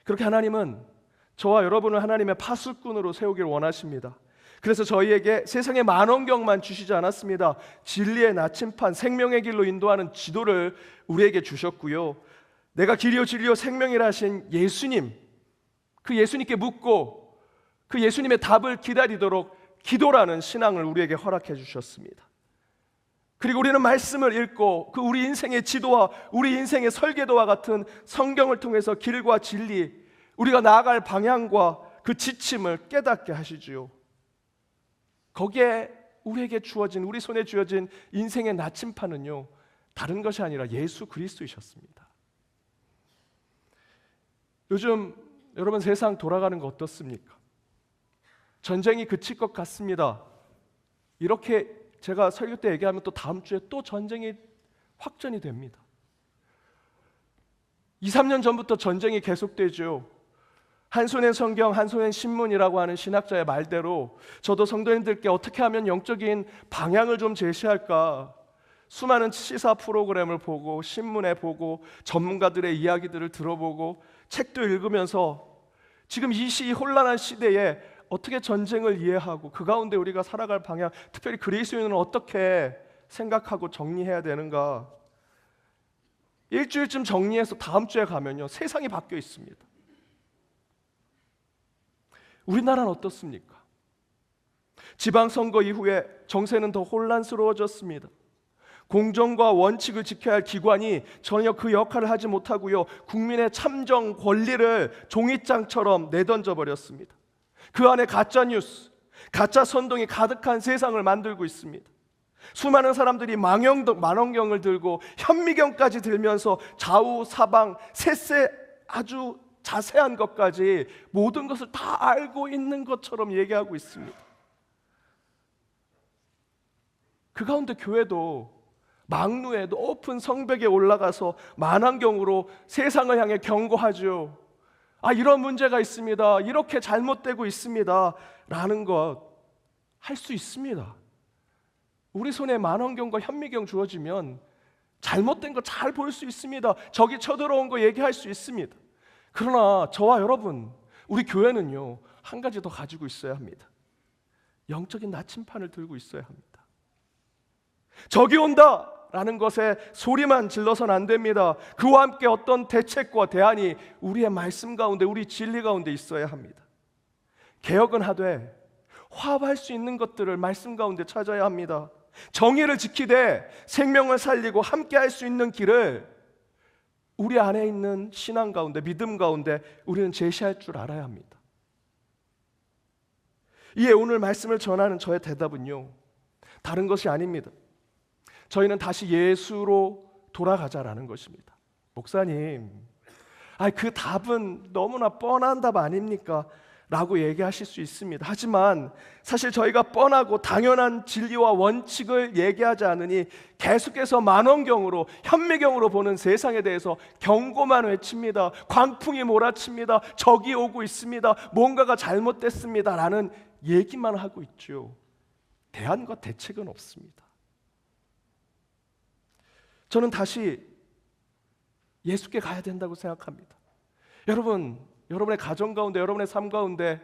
그렇게 하나님은 저와 여러분을 하나님의 파수꾼으로 세우기를 원하십니다. 그래서 저희에게 세상의 만원경만 주시지 않았습니다. 진리의 나침판, 생명의 길로 인도하는 지도를 우리에게 주셨고요. 내가 길이요 진리요 생명이라 하신 예수님, 그 예수님께 묻고 그 예수님의 답을 기다리도록 기도라는 신앙을 우리에게 허락해 주셨습니다. 그리고 우리는 말씀을 읽고 그 우리 인생의 지도와 우리 인생의 설계도와 같은 성경을 통해서 길과 진리, 우리가 나아갈 방향과 그 지침을 깨닫게 하시지요. 거기에 우리에게 주어진, 우리 손에 주어진 인생의 나침판은요, 다른 것이 아니라 예수 그리스도이셨습니다. 요즘 여러분 세상 돌아가는 거 어떻습니까? 전쟁이 그칠 것 같습니다. 이렇게 제가 설교 때 얘기하면 또 다음 주에 또 전쟁이 확전이 됩니다. 2, 3년 전부터 전쟁이 계속되죠. 한 손엔 성경, 한 손엔 신문이라고 하는 신학자의 말대로 저도 성도님들께 어떻게 하면 영적인 방향을 좀 제시할까, 수많은 시사 프로그램을 보고 신문에 보고 전문가들의 이야기들을 들어보고 책도 읽으면서 지금 이 혼란한 시대에 어떻게 전쟁을 이해하고 그 가운데 우리가 살아갈 방향, 특별히 그리스도인은 어떻게 생각하고 정리해야 되는가, 일주일쯤 정리해서 다음 주에 가면요, 세상이 바뀌어 있습니다. 우리나라는 어떻습니까? 지방선거 이후에 정세는 더 혼란스러워졌습니다. 공정과 원칙을 지켜야 할 기관이 전혀 그 역할을 하지 못하고요, 국민의 참정 권리를 종이장처럼 내던져 버렸습니다. 그 안에 가짜뉴스, 가짜 선동이 가득한 세상을 만들고 있습니다. 수많은 사람들이 만원경을 들고 현미경까지 들면서 좌우 사방 셋세 아주 자세한 것까지 모든 것을 다 알고 있는 것처럼 얘기하고 있습니다. 그 가운데 교회도 막루에 높은 성벽에 올라가서 만환경으로 세상을 향해 경고하죠. 이런 문제가 있습니다. 이렇게 잘못되고 있습니다. 라는 것 할 수 있습니다. 우리 손에 만원경과 현미경 주어지면 잘못된 거 잘 볼 수 있습니다. 적이 쳐들어온 거 얘기할 수 있습니다. 그러나 저와 여러분, 우리 교회는요, 한 가지 더 가지고 있어야 합니다. 영적인 나침판을 들고 있어야 합니다. 적이 온다 라는 것에 소리만 질러서는 안 됩니다. 그와 함께 어떤 대책과 대안이 우리의 말씀 가운데, 우리 진리 가운데 있어야 합니다. 개혁은 하되 화합할 수 있는 것들을 말씀 가운데 찾아야 합니다. 정의를 지키되 생명을 살리고 함께 할 수 있는 길을 우리 안에 있는 신앙 가운데, 믿음 가운데 우리는 제시할 줄 알아야 합니다. 이에 오늘 말씀을 전하는 저의 대답은요, 다른 것이 아닙니다. 저희는 다시 예수로 돌아가자라는 것입니다. 목사님, 그 답은 너무나 뻔한 답 아닙니까? 라고 얘기하실 수 있습니다. 하지만 사실 저희가 뻔하고 당연한 진리와 원칙을 얘기하지 않으니 계속해서 만원경으로, 현미경으로 보는 세상에 대해서 경고만 외칩니다. 광풍이 몰아칩니다. 적이 오고 있습니다. 뭔가가 잘못됐습니다. 라는 얘기만 하고 있죠. 대안과 대책은 없습니다. 저는 다시 예수께 가야 된다고 생각합니다. 여러분의 가정 가운데, 여러분의 삶 가운데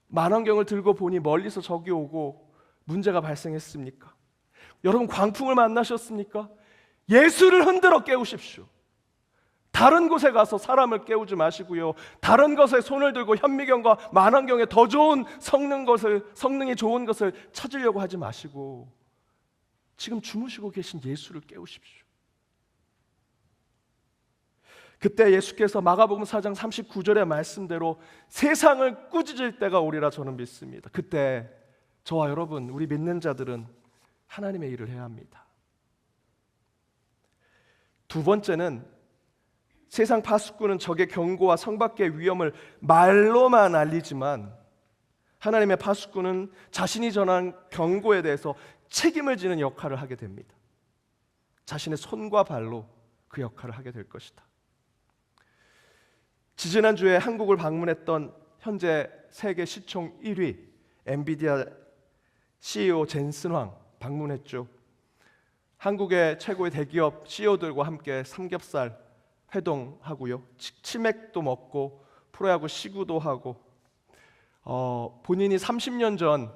만원경을 들고 보니 멀리서 적이 오고 문제가 발생했습니까? 여러분 광풍을 만나셨습니까? 예수를 흔들어 깨우십시오. 다른 곳에 가서 사람을 깨우지 마시고요. 다른 것에 손을 들고 현미경과 만원경에 더 좋은 성능이 좋은 것을 찾으려고 하지 마시고 지금 주무시고 계신 예수를 깨우십시오. 그때 예수께서 마가복음 4장 39절의 말씀대로 세상을 꾸짖을 때가 오리라 저는 믿습니다. 그때 저와 여러분, 우리 믿는 자들은 하나님의 일을 해야 합니다. 두 번째는 세상 파수꾼은 적의 경고와 성밖의 위험을 말로만 알리지만 하나님의 파수꾼은 자신이 전한 경고에 대해서 책임을 지는 역할을 하게 됩니다. 자신의 손과 발로 그 역할을 하게 될 것이다. 지지난주에 한국을 방문했던 현재 세계 시총 1위 엔비디아 CEO 젠슨 황 방문했죠. 한국의 최고의 대기업 CEO들과 함께 삼겹살 회동하고요. 치맥도 먹고 프로야구 시구도 하고 본인이 30년 전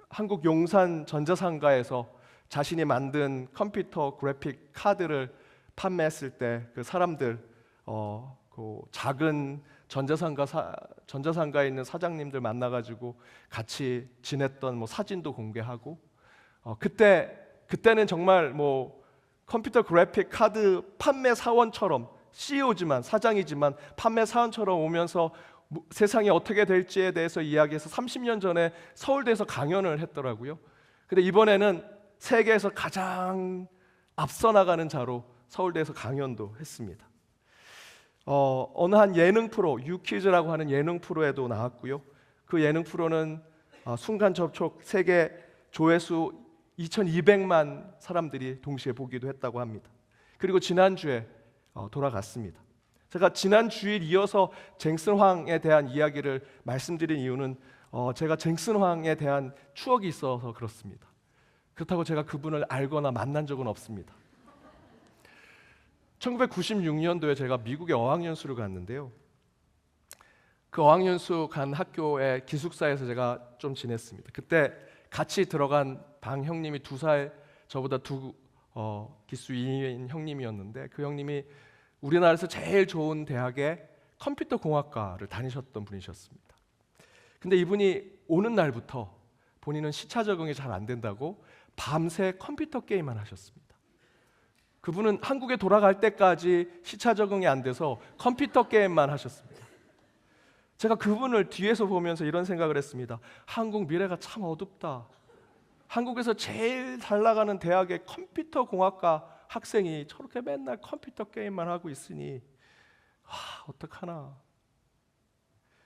한국 용산 전자상가에서 자신이 만든 컴퓨터 그래픽 카드를 판매했을 때 그 사람들 그 작은 전자상가에 있는 사장님들 만나가지고 같이 지냈던 사진도 공개하고 그때는 정말 컴퓨터 그래픽 카드 판매 사원처럼 CEO지만 사장이지만 판매 사원처럼 오면서 세상이 어떻게 될지에 대해서 이야기해서 30년 전에 서울대에서 강연을 했더라고요. 근데 이번에는 세계에서 가장 앞서 나가는 자로 서울대에서 강연도 했습니다. 어느 한 예능 프로, 유퀴즈라고 하는 예능 프로에도 나왔고요. 그 예능 프로는 순간 접촉 세계 조회수 2200만 사람들이 동시에 보기도 했다고 합니다. 그리고 지난주에 돌아갔습니다. 제가 지난 주일 이어서 잭슨 황에 대한 이야기를 말씀드린 이유는 제가 잭슨 황에 대한 추억이 있어서 그렇습니다. 그렇다고 제가 그분을 알거나 만난 적은 없습니다. 1996년도에 제가 미국에 어학연수를 갔는데요. 그 어학연수 간 학교의 기숙사에서 제가 좀 지냈습니다. 그때 같이 들어간 방 형님이 2살 저보다 기수 위인 형님이었는데 그 형님이 우리나라에서 제일 좋은 대학의 컴퓨터 공학과를 다니셨던 분이셨습니다. 근데 이분이 오는 날부터 본인은 시차 적응이 잘 안 된다고 밤새 컴퓨터 게임만 하셨습니다. 그분은 한국에 돌아갈 때까지 시차 적응이 안 돼서 컴퓨터 게임만 하셨습니다. 제가 그분을 뒤에서 보면서 이런 생각을 했습니다. 한국 미래가 참 어둡다. 한국에서 제일 잘 나가는 대학의 컴퓨터 공학과 학생이 저렇게 맨날 컴퓨터 게임만 하고 있으니 어떡하나.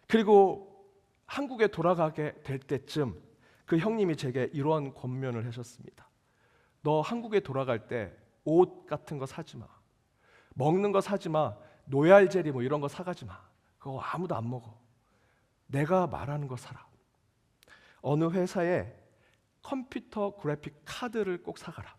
그리고 한국에 돌아가게 될 때쯤 그 형님이 제게 이런 권면을 하셨습니다. 너 한국에 돌아갈 때 옷 같은 거 사지 마. 먹는 거 사지 마. 노얄제리 이런 거 사가지 마. 그거 아무도 안 먹어. 내가 말하는 거 사라. 어느 회사에 컴퓨터 그래픽 카드를 꼭 사가라.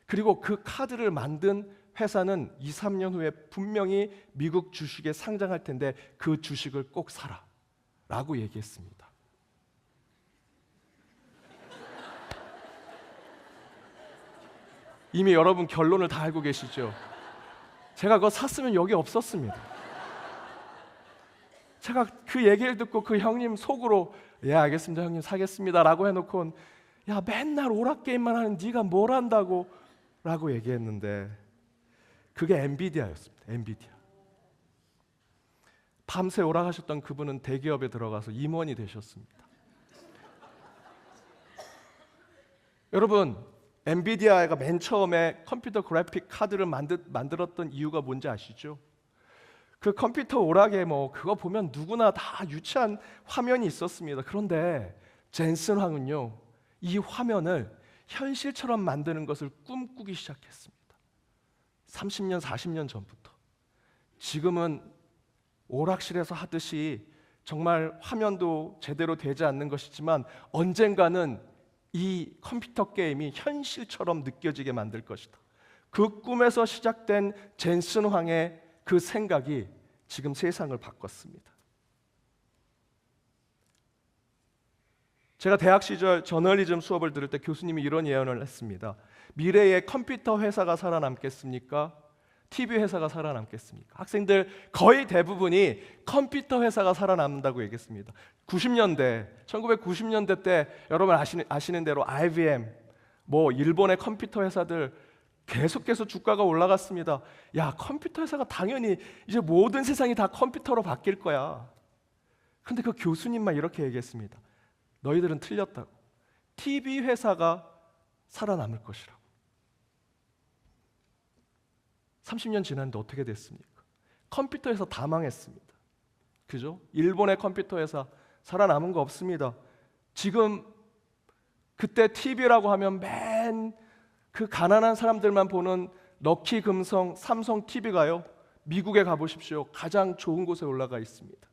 그리고 그 카드를 만든 회사는 2, 3년 후에 분명히 미국 주식에 상장할 텐데 그 주식을 꼭 사라 라고 얘기했습니다. 이미 여러분 결론을 다 알고 계시죠? 제가 그거 샀으면 여기 없었습니다. 제가 그 얘기를 듣고 그 형님 속으로 예 알겠습니다 형님 사겠습니다 라고 해놓고 야 맨날 오락게임만 하는 네가 뭘 한다고 라고 얘기했는데 그게 엔비디아였습니다. 엔비디아. 밤새 오락하셨던 그분은 대기업에 들어가서 임원이 되셨습니다. 여러분 엔비디아가 맨 처음에 컴퓨터 그래픽 카드를 만들었던 이유가 뭔지 아시죠? 그 컴퓨터 오락에 뭐 그거 보면 누구나 다 유치한 화면이 있었습니다. 그런데 젠슨 황은요, 이 화면을 현실처럼 만드는 것을 꿈꾸기 시작했습니다. 30년, 40년 전부터. 지금은 오락실에서 하듯이 정말 화면도 제대로 되지 않는 것이지만 언젠가는 이 컴퓨터 게임이 현실처럼 느껴지게 만들 것이다. 그 꿈에서 시작된 젠슨 황의 그 생각이 지금 세상을 바꿨습니다. 제가 대학 시절 저널리즘 수업을 들을 때 교수님이 이런 예언을 했습니다. 미래에 컴퓨터 회사가 살아남겠습니까? TV 회사가 살아남겠습니까? 학생들 거의 대부분이 컴퓨터 회사가 살아남는다고 얘기했습니다. 1990년대 때 여러분 아시는 대로 IBM, 뭐 일본의 컴퓨터 회사들 계속해서 주가가 올라갔습니다. 야, 컴퓨터 회사가 당연히 이제 모든 세상이 다 컴퓨터로 바뀔 거야. 근데 그 교수님만 이렇게 얘기했습니다. 너희들은 틀렸다고. TV 회사가 살아남을 것이라고. 30년 지났는데 어떻게 됐습니까? 컴퓨터 회사 다 망했습니다. 그죠? 일본의 컴퓨터 회사 살아남은 거 없습니다. 지금 그때 TV라고 하면 맨 그 가난한 사람들만 보는 럭키 금성 삼성 TV가요, 미국에 가보십시오. 가장 좋은 곳에 올라가 있습니다.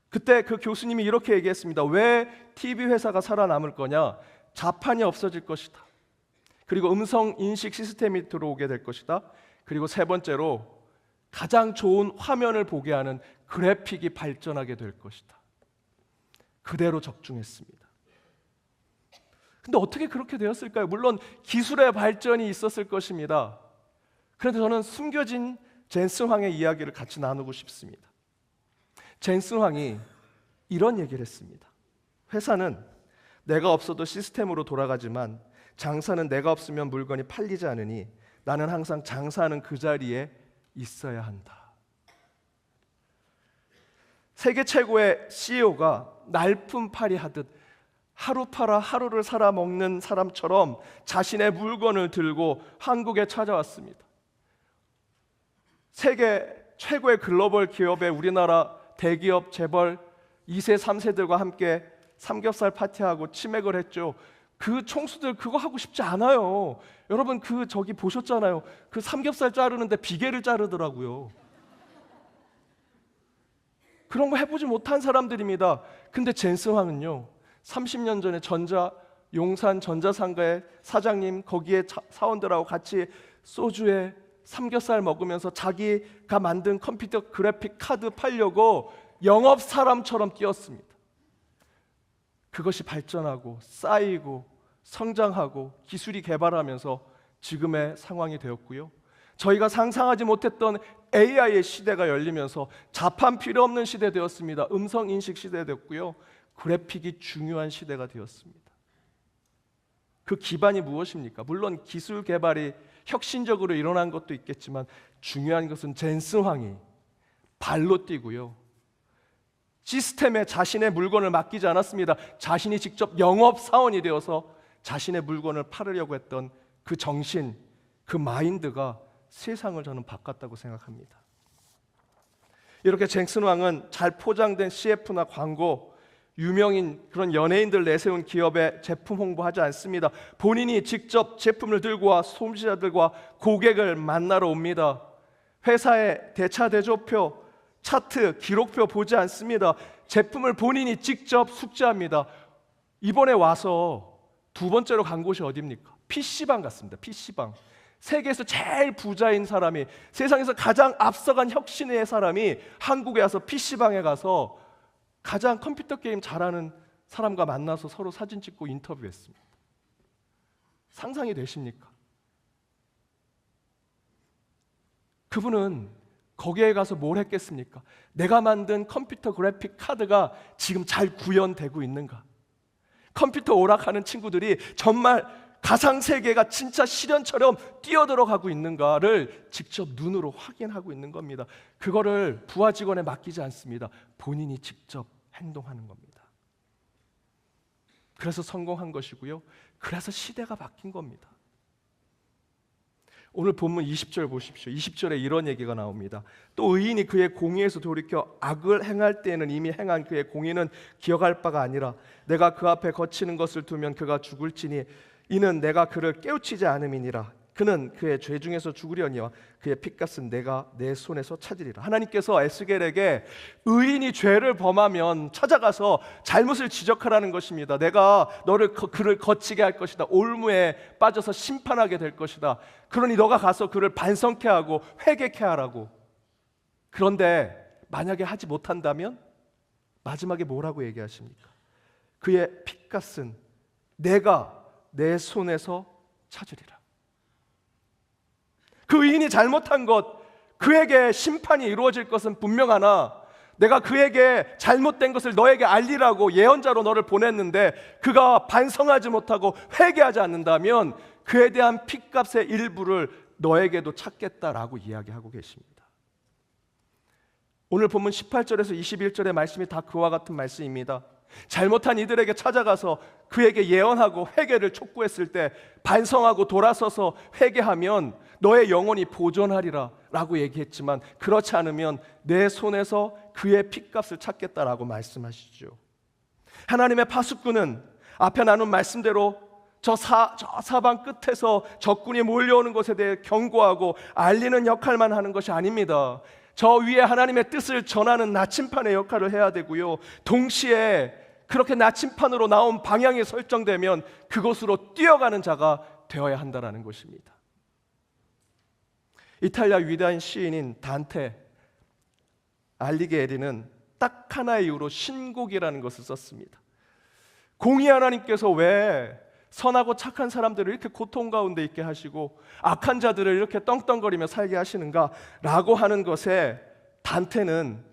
그때 그 교수님이 이렇게 얘기했습니다. 왜 TV 회사가 살아남을 거냐? 자판이 없어질 것이다. 그리고 음성 인식 시스템이 들어오게 될 것이다. 그리고 세 번째로 가장 좋은 화면을 보게 하는 그래픽이 발전하게 될 것이다. 그대로 적중했습니다. 근데 어떻게 그렇게 되었을까요? 물론 기술의 발전이 있었을 것입니다. 그런데 저는 숨겨진 젠슨 황의 이야기를 같이 나누고 싶습니다. 젠슨 황이 이런 얘기를 했습니다. 회사는 내가 없어도 시스템으로 돌아가지만 장사는 내가 없으면 물건이 팔리지 않으니 나는 항상 장사하는 그 자리에 있어야 한다. 세계 최고의 CEO가 날품팔이 하듯 하루 팔아 하루를 살아 먹는 사람처럼 자신의 물건을 들고 한국에 찾아왔습니다. 세계 최고의 글로벌 기업의 우리나라 대기업 재벌 2세, 3세들과 함께 삼겹살 파티하고 치맥을 했죠. 그 총수들 그거 하고 싶지 않아요. 여러분 그 저기 보셨잖아요. 그 삼겹살 자르는데 비계를 자르더라고요. 그런 거 해보지 못한 사람들입니다. 근데 젠슨 황은요, 30년 전에 용산 전자상가의 사장님, 거기에 사원들하고 같이 소주에 삼겹살 먹으면서 자기가 만든 컴퓨터 그래픽 카드 팔려고 영업 사람처럼 뛰었습니다. 그것이 발전하고 쌓이고 성장하고 기술이 개발하면서 지금의 상황이 되었고요. 저희가 상상하지 못했던 AI의 시대가 열리면서 자판 필요 없는 시대 되었습니다. 음성 인식 시대 되었고요. 그래픽이 중요한 시대가 되었습니다. 그 기반이 무엇입니까? 물론 기술 개발이 혁신적으로 일어난 것도 있겠지만 중요한 것은 젠슨 황이 발로 뛰고요. 시스템에 자신의 물건을 맡기지 않았습니다. 자신이 직접 영업사원이 되어서 자신의 물건을 팔으려고 했던 그 정신, 그 마인드가 세상을 저는 바꿨다고 생각합니다. 이렇게 젠슨 황은 잘 포장된 CF나 광고, 유명인 그런 연예인들 내세운 기업에 제품 홍보하지 않습니다. 본인이 직접 제품을 들고 와 소비자들과 고객을 만나러 옵니다. 회사의 대차대조표, 차트, 기록표 보지 않습니다. 제품을 본인이 직접 숙지합니다. 이번에 와서 두 번째로 간 곳이 어디입니까? PC방 갔습니다. PC방. 세계에서 제일 부자인 사람이, 세상에서 가장 앞서간 혁신의 사람이 한국에 와서 PC방에 가서 가장 컴퓨터 게임 잘하는 사람과 만나서 서로 사진 찍고 인터뷰했습니다. 상상이 되십니까? 그분은 거기에 가서 뭘 했겠습니까? 내가 만든 컴퓨터 그래픽 카드가 지금 잘 구현되고 있는가? 컴퓨터 오락하는 친구들이 정말 가상세계가 진짜 실현처럼 뛰어들어가고 있는가를 직접 눈으로 확인하고 있는 겁니다. 그거를 부하 직원에 맡기지 않습니다. 본인이 직접 행동하는 겁니다. 그래서 성공한 것이고요. 그래서 시대가 바뀐 겁니다. 오늘 본문 20절 보십시오. 20절에 이런 얘기가 나옵니다. 또 의인이 그의 공의에서 돌이켜 악을 행할 때에는 이미 행한 그의 공의는 기억할 바가 아니라 내가 그 앞에 거치는 것을 두면 그가 죽을지니 이는 내가 그를 깨우치지 않음이니라. 그는 그의 죄 중에서 죽으려니와 그의 핏값은 내가 내 손에서 찾으리라. 하나님께서 에스겔에게 의인이 죄를 범하면 찾아가서 잘못을 지적하라는 것입니다. 내가 그를 거치게 할 것이다. 올무에 빠져서 심판하게 될 것이다. 그러니 너가 가서 그를 반성케 하고 회개케 하라고. 그런데 만약에 하지 못한다면 마지막에 뭐라고 얘기하십니까? 그의 핏값은 내가 내 손에서 찾으리라. 그 의인이 잘못한 것, 그에게 심판이 이루어질 것은 분명하나 내가 그에게 잘못된 것을 너에게 알리라고 예언자로 너를 보냈는데 그가 반성하지 못하고 회개하지 않는다면 그에 대한 핏값의 일부를 너에게도 찾겠다라고 이야기하고 계십니다. 오늘 본문 18절에서 21절의 말씀이 다 그와 같은 말씀입니다. 잘못한 이들에게 찾아가서 그에게 예언하고 회개를 촉구했을 때 반성하고 돌아서서 회개하면 너의 영혼이 보존하리라 라고 얘기했지만 그렇지 않으면 내 손에서 그의 핏값을 찾겠다라고 말씀하시죠. 하나님의 파수꾼은 앞에 나눈 말씀대로 저 사방 끝에서 적군이 몰려오는 것에 대해 경고하고 알리는 역할만 하는 것이 아닙니다. 저 위에 하나님의 뜻을 전하는 나침판의 역할을 해야 되고요. 동시에 그렇게 나침판으로 나온 방향이 설정되면 그곳으로 뛰어가는 자가 되어야 한다는 것입니다. 이탈리아 위대한 시인인 단테 알리게리는 딱 하나의 이유로 신곡이라는 것을 썼습니다. 공의 하나님께서 왜 선하고 착한 사람들을 이렇게 고통 가운데 있게 하시고 악한 자들을 이렇게 떵떵거리며 살게 하시는가 라고 하는 것에 단테는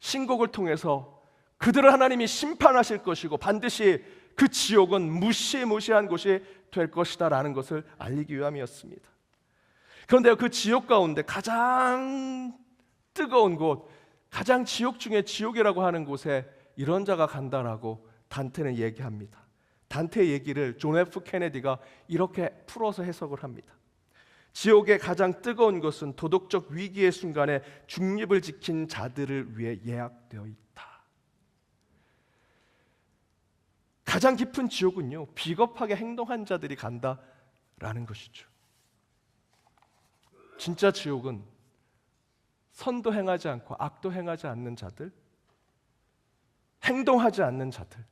신곡을 통해서 그들을 하나님이 심판하실 것이고 반드시 그 지옥은 무시무시한 곳이 될 것이다 라는 것을 알리기 위함이었습니다. 그런데 그 지옥 가운데 가장 뜨거운 곳, 가장 지옥 중에 지옥이라고 하는 곳에 이런 자가 간다라고 단테는 얘기합니다. 단테의 얘기를 존 F 케네디가 이렇게 풀어서 해석을 합니다. 지옥의 가장 뜨거운 것은 도덕적 위기의 순간에 중립을 지킨 자들을 위해 예약되어 있다. 가장 깊은 지옥은요, 비겁하게 행동한 자들이 간다라는 것이죠. 진짜 지옥은 선도 행하지 않고 악도 행하지 않는 자들, 행동하지 않는 자들,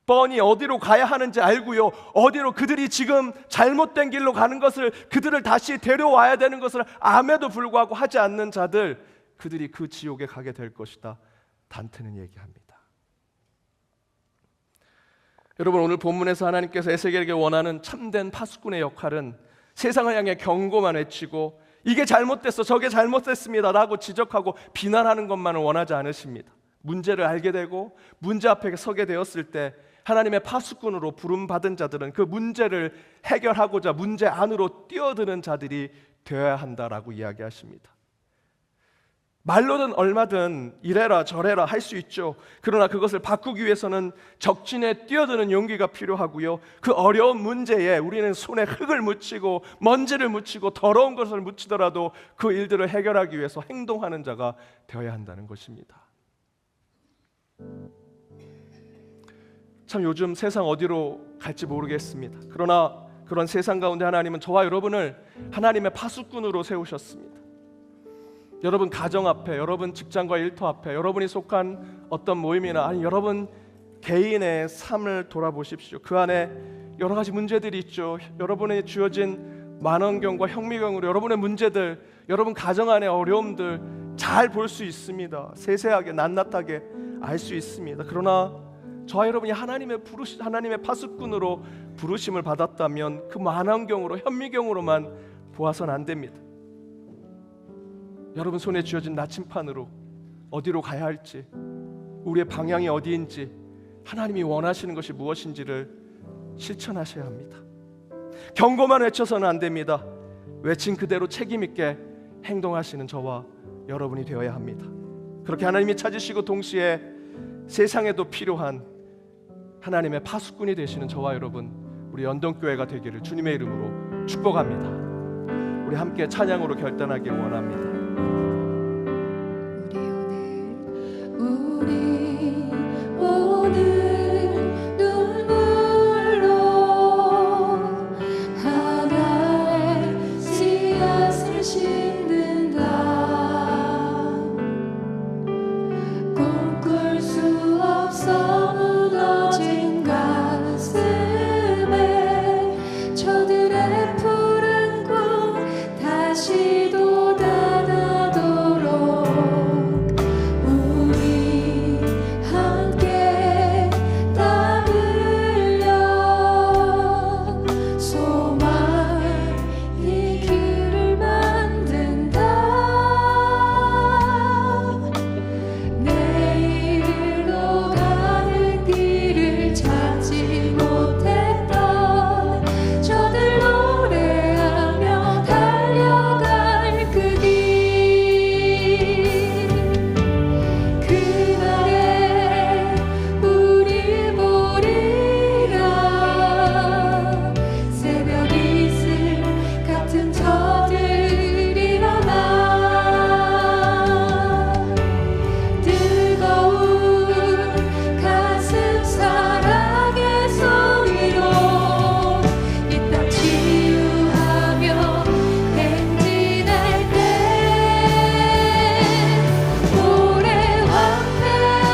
뻔히 어디로 가야 하는지 알고요, 어디로 그들이 지금 잘못된 길로 가는 것을, 그들을 다시 데려와야 되는 것을 암에도 불구하고 하지 않는 자들, 그들이 그 지옥에 가게 될 것이다. 단테는 얘기합니다. 여러분, 오늘 본문에서 하나님께서 에스겔에게 원하는 참된 파수꾼의 역할은 세상을 향해 경고만 외치고 이게 잘못됐어, 저게 잘못됐습니다 라고 지적하고 비난하는 것만을 원하지 않으십니다. 문제를 알게 되고 문제 앞에 서게 되었을 때 하나님의 파수꾼으로 부름받은 자들은 그 문제를 해결하고자 문제 안으로 뛰어드는 자들이 되어야 한다라고 이야기하십니다. 말로는 얼마든 이래라 저래라 할 수 있죠. 그러나 그것을 바꾸기 위해서는 적진에 뛰어드는 용기가 필요하고요, 그 어려운 문제에 우리는 손에 흙을 묻히고 먼지를 묻히고 더러운 것을 묻히더라도 그 일들을 해결하기 위해서 행동하는 자가 되어야 한다는 것입니다. 참 요즘 세상 어디로 갈지 모르겠습니다. 그러나 그런 세상 가운데 하나님은 저와 여러분을 하나님의 파수꾼으로 세우셨습니다. 여러분 가정 앞에, 여러분 직장과 일터 앞에, 여러분이 속한 어떤 모임이나 아니 여러분 개인의 삶을 돌아보십시오. 그 안에 여러 가지 문제들이 있죠. 여러분의 주어진 만원경과 형미경으로 여러분의 문제들, 여러분 가정 안의 어려움들 잘 볼 수 있습니다. 세세하게 낱낱하게 알 수 있습니다. 그러나 저와 여러분이 하나님의 파수꾼으로 부르심을 받았다면 그 만원경으로 현미경으로만 보아서는 안 됩니다. 여러분 손에 쥐어진 나침판으로 어디로 가야 할지, 우리의 방향이 어디인지, 하나님이 원하시는 것이 무엇인지를 실천하셔야 합니다. 경고만 외쳐서는 안 됩니다. 외친 그대로 책임 있게 행동하시는 저와 여러분이 되어야 합니다. 그렇게 하나님이 찾으시고 동시에 세상에도 필요한 하나님의 파수꾼이 되시는 저와 여러분, 우리 연동교회가 되기를 주님의 이름으로 축복합니다. 우리 함께 찬양으로 결단하길 원합니다. 우리 오늘 눈물로 하나의 씨앗을 심는다. 꿈꿀 수 없어 무너진 가슴에 저들의 푸른 꿈 다시 돋아나도록 우리 함께 땀 흘려 소망이 길을 만든다. 내일로 가는 길을 찾지 못했던 저들 노래하며 달려갈 그 길. 그날에 우리 보리라. 새벽 이슬 같은 저들 일어나 뜨거운 가슴 사랑의 소리로 이 땅 치유하며 행진할 때 오래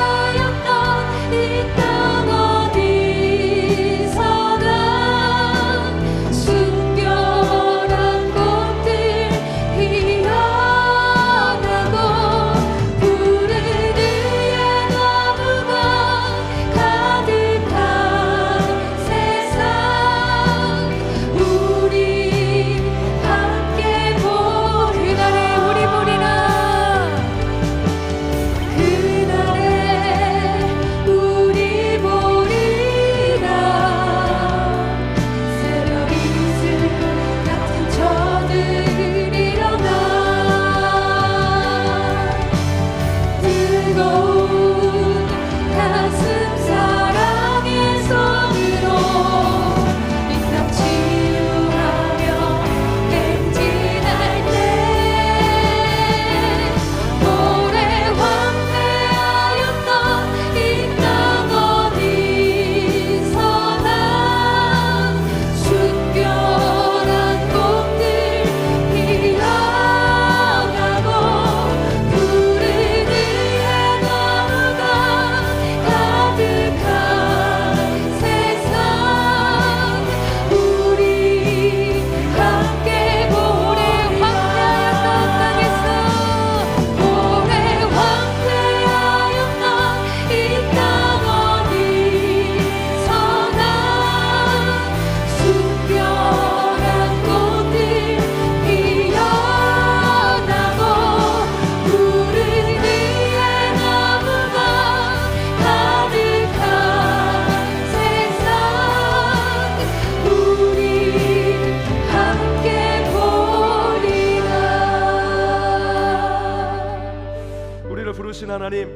황폐하였던 이 땅 어디서나 순결한 꽃들 피어나고 푸른 의의 나무가 가득한 세상 우리 함께 그날에 우리 보리라. 그날에 우리 보리라. 새벽 이슬 같은 저들 일어나 뜨거운 가슴 사랑의 손으로 이 땅 치유하며 행진할 때 오래 황폐하였던 이 땅 어디서나 순결한 꽃들 피어나고 푸른 의의 나무가 가득한 세상 우리 함께 오래 황폐하였던 땅에서 오래 황폐하였던 이 땅 어디서나 순결한 꽃들 피어나고 푸른 의의 나무가 가득한 세상 우리 함께 보리라. 우리를 부르신 하나님,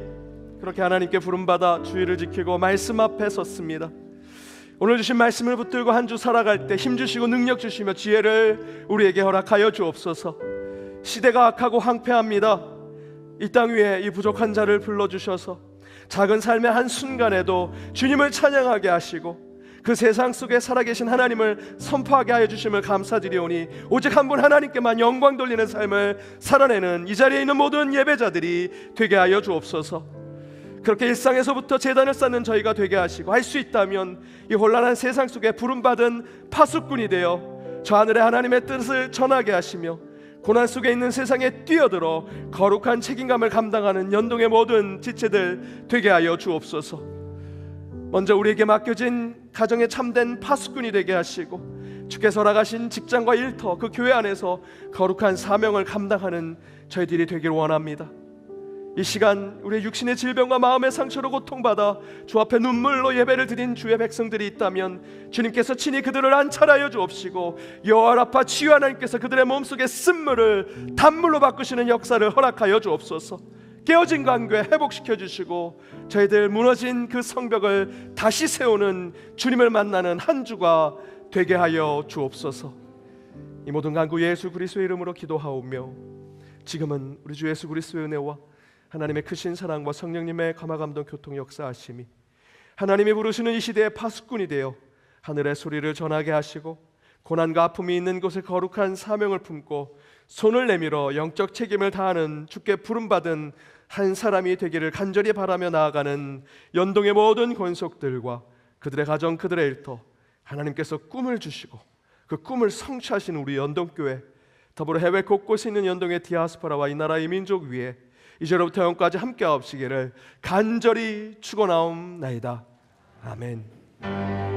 그렇게 하나님께 부름받아 주의를 지키고 말씀 앞에 섰습니다. 오늘 주신 말씀을 붙들고 한 주 살아갈 때 힘주시고 능력 주시며 지혜를 우리에게 허락하여 주옵소서. 시대가 악하고 황폐합니다. 이 땅 위에 이 부족한 자를 불러주셔서 작은 삶의 한순간에도 주님을 찬양하게 하시고 그 세상 속에 살아계신 하나님을 선포하게 하여 주심을 감사드리오니 오직 한 분 하나님께만 영광 돌리는 삶을 살아내는 이 자리에 있는 모든 예배자들이 되게 하여 주옵소서. 그렇게 일상에서부터 제단을 쌓는 저희가 되게 하시고 할 수 있다면 이 혼란한 세상 속에 부름받은 파수꾼이 되어 저 하늘의 하나님의 뜻을 전하게 하시며 고난 속에 있는 세상에 뛰어들어 거룩한 책임감을 감당하는 연동의 모든 지체들 되게 하여 주옵소서. 먼저 우리에게 맡겨진 가정에 참된 파수꾼이 되게 하시고 주께서 허락하신 직장과 일터 그 교회 안에서 거룩한 사명을 감당하는 저희들이 되길 원합니다. 이 시간 우리의 육신의 질병과 마음의 상처로 고통받아 주 앞에 눈물로 예배를 드린 주의 백성들이 있다면 주님께서 친히 그들을 안찰하여 주옵시고 여호와 라파 치유 하나님께서 그들의 몸속에 쓴물을 단물로 바꾸시는 역사를 허락하여 주옵소서. 깨어진 관계 회복시켜 주시고 저희들 무너진 그 성벽을 다시 세우는 주님을 만나는 한 주가 되게 하여 주옵소서. 이 모든 간구 예수 그리스도의 이름으로 기도하오며 지금은 우리 주 예수 그리스도의 은혜와 하나님의 크신 사랑과 성령님의 감화감동 교통 역사하심이 하나님이 부르시는 이 시대의 파수꾼이 되어 하늘의 소리를 전하게 하시고 고난과 아픔이 있는 곳에 거룩한 사명을 품고 손을 내밀어 영적 책임을 다하는 주께 부름받은 한 사람이 되기를 간절히 바라며 나아가는 연동의 모든 권속들과 그들의 가정, 그들의 일터 하나님께서 꿈을 주시고 그 꿈을 성취하시는 우리 연동교회, 더불어 해외 곳곳에 있는 연동의 디아스포라와 이 나라의 민족 위에 이제로부터 영까지 함께 하옵시기를 간절히 축원하옵나이다. 아멘.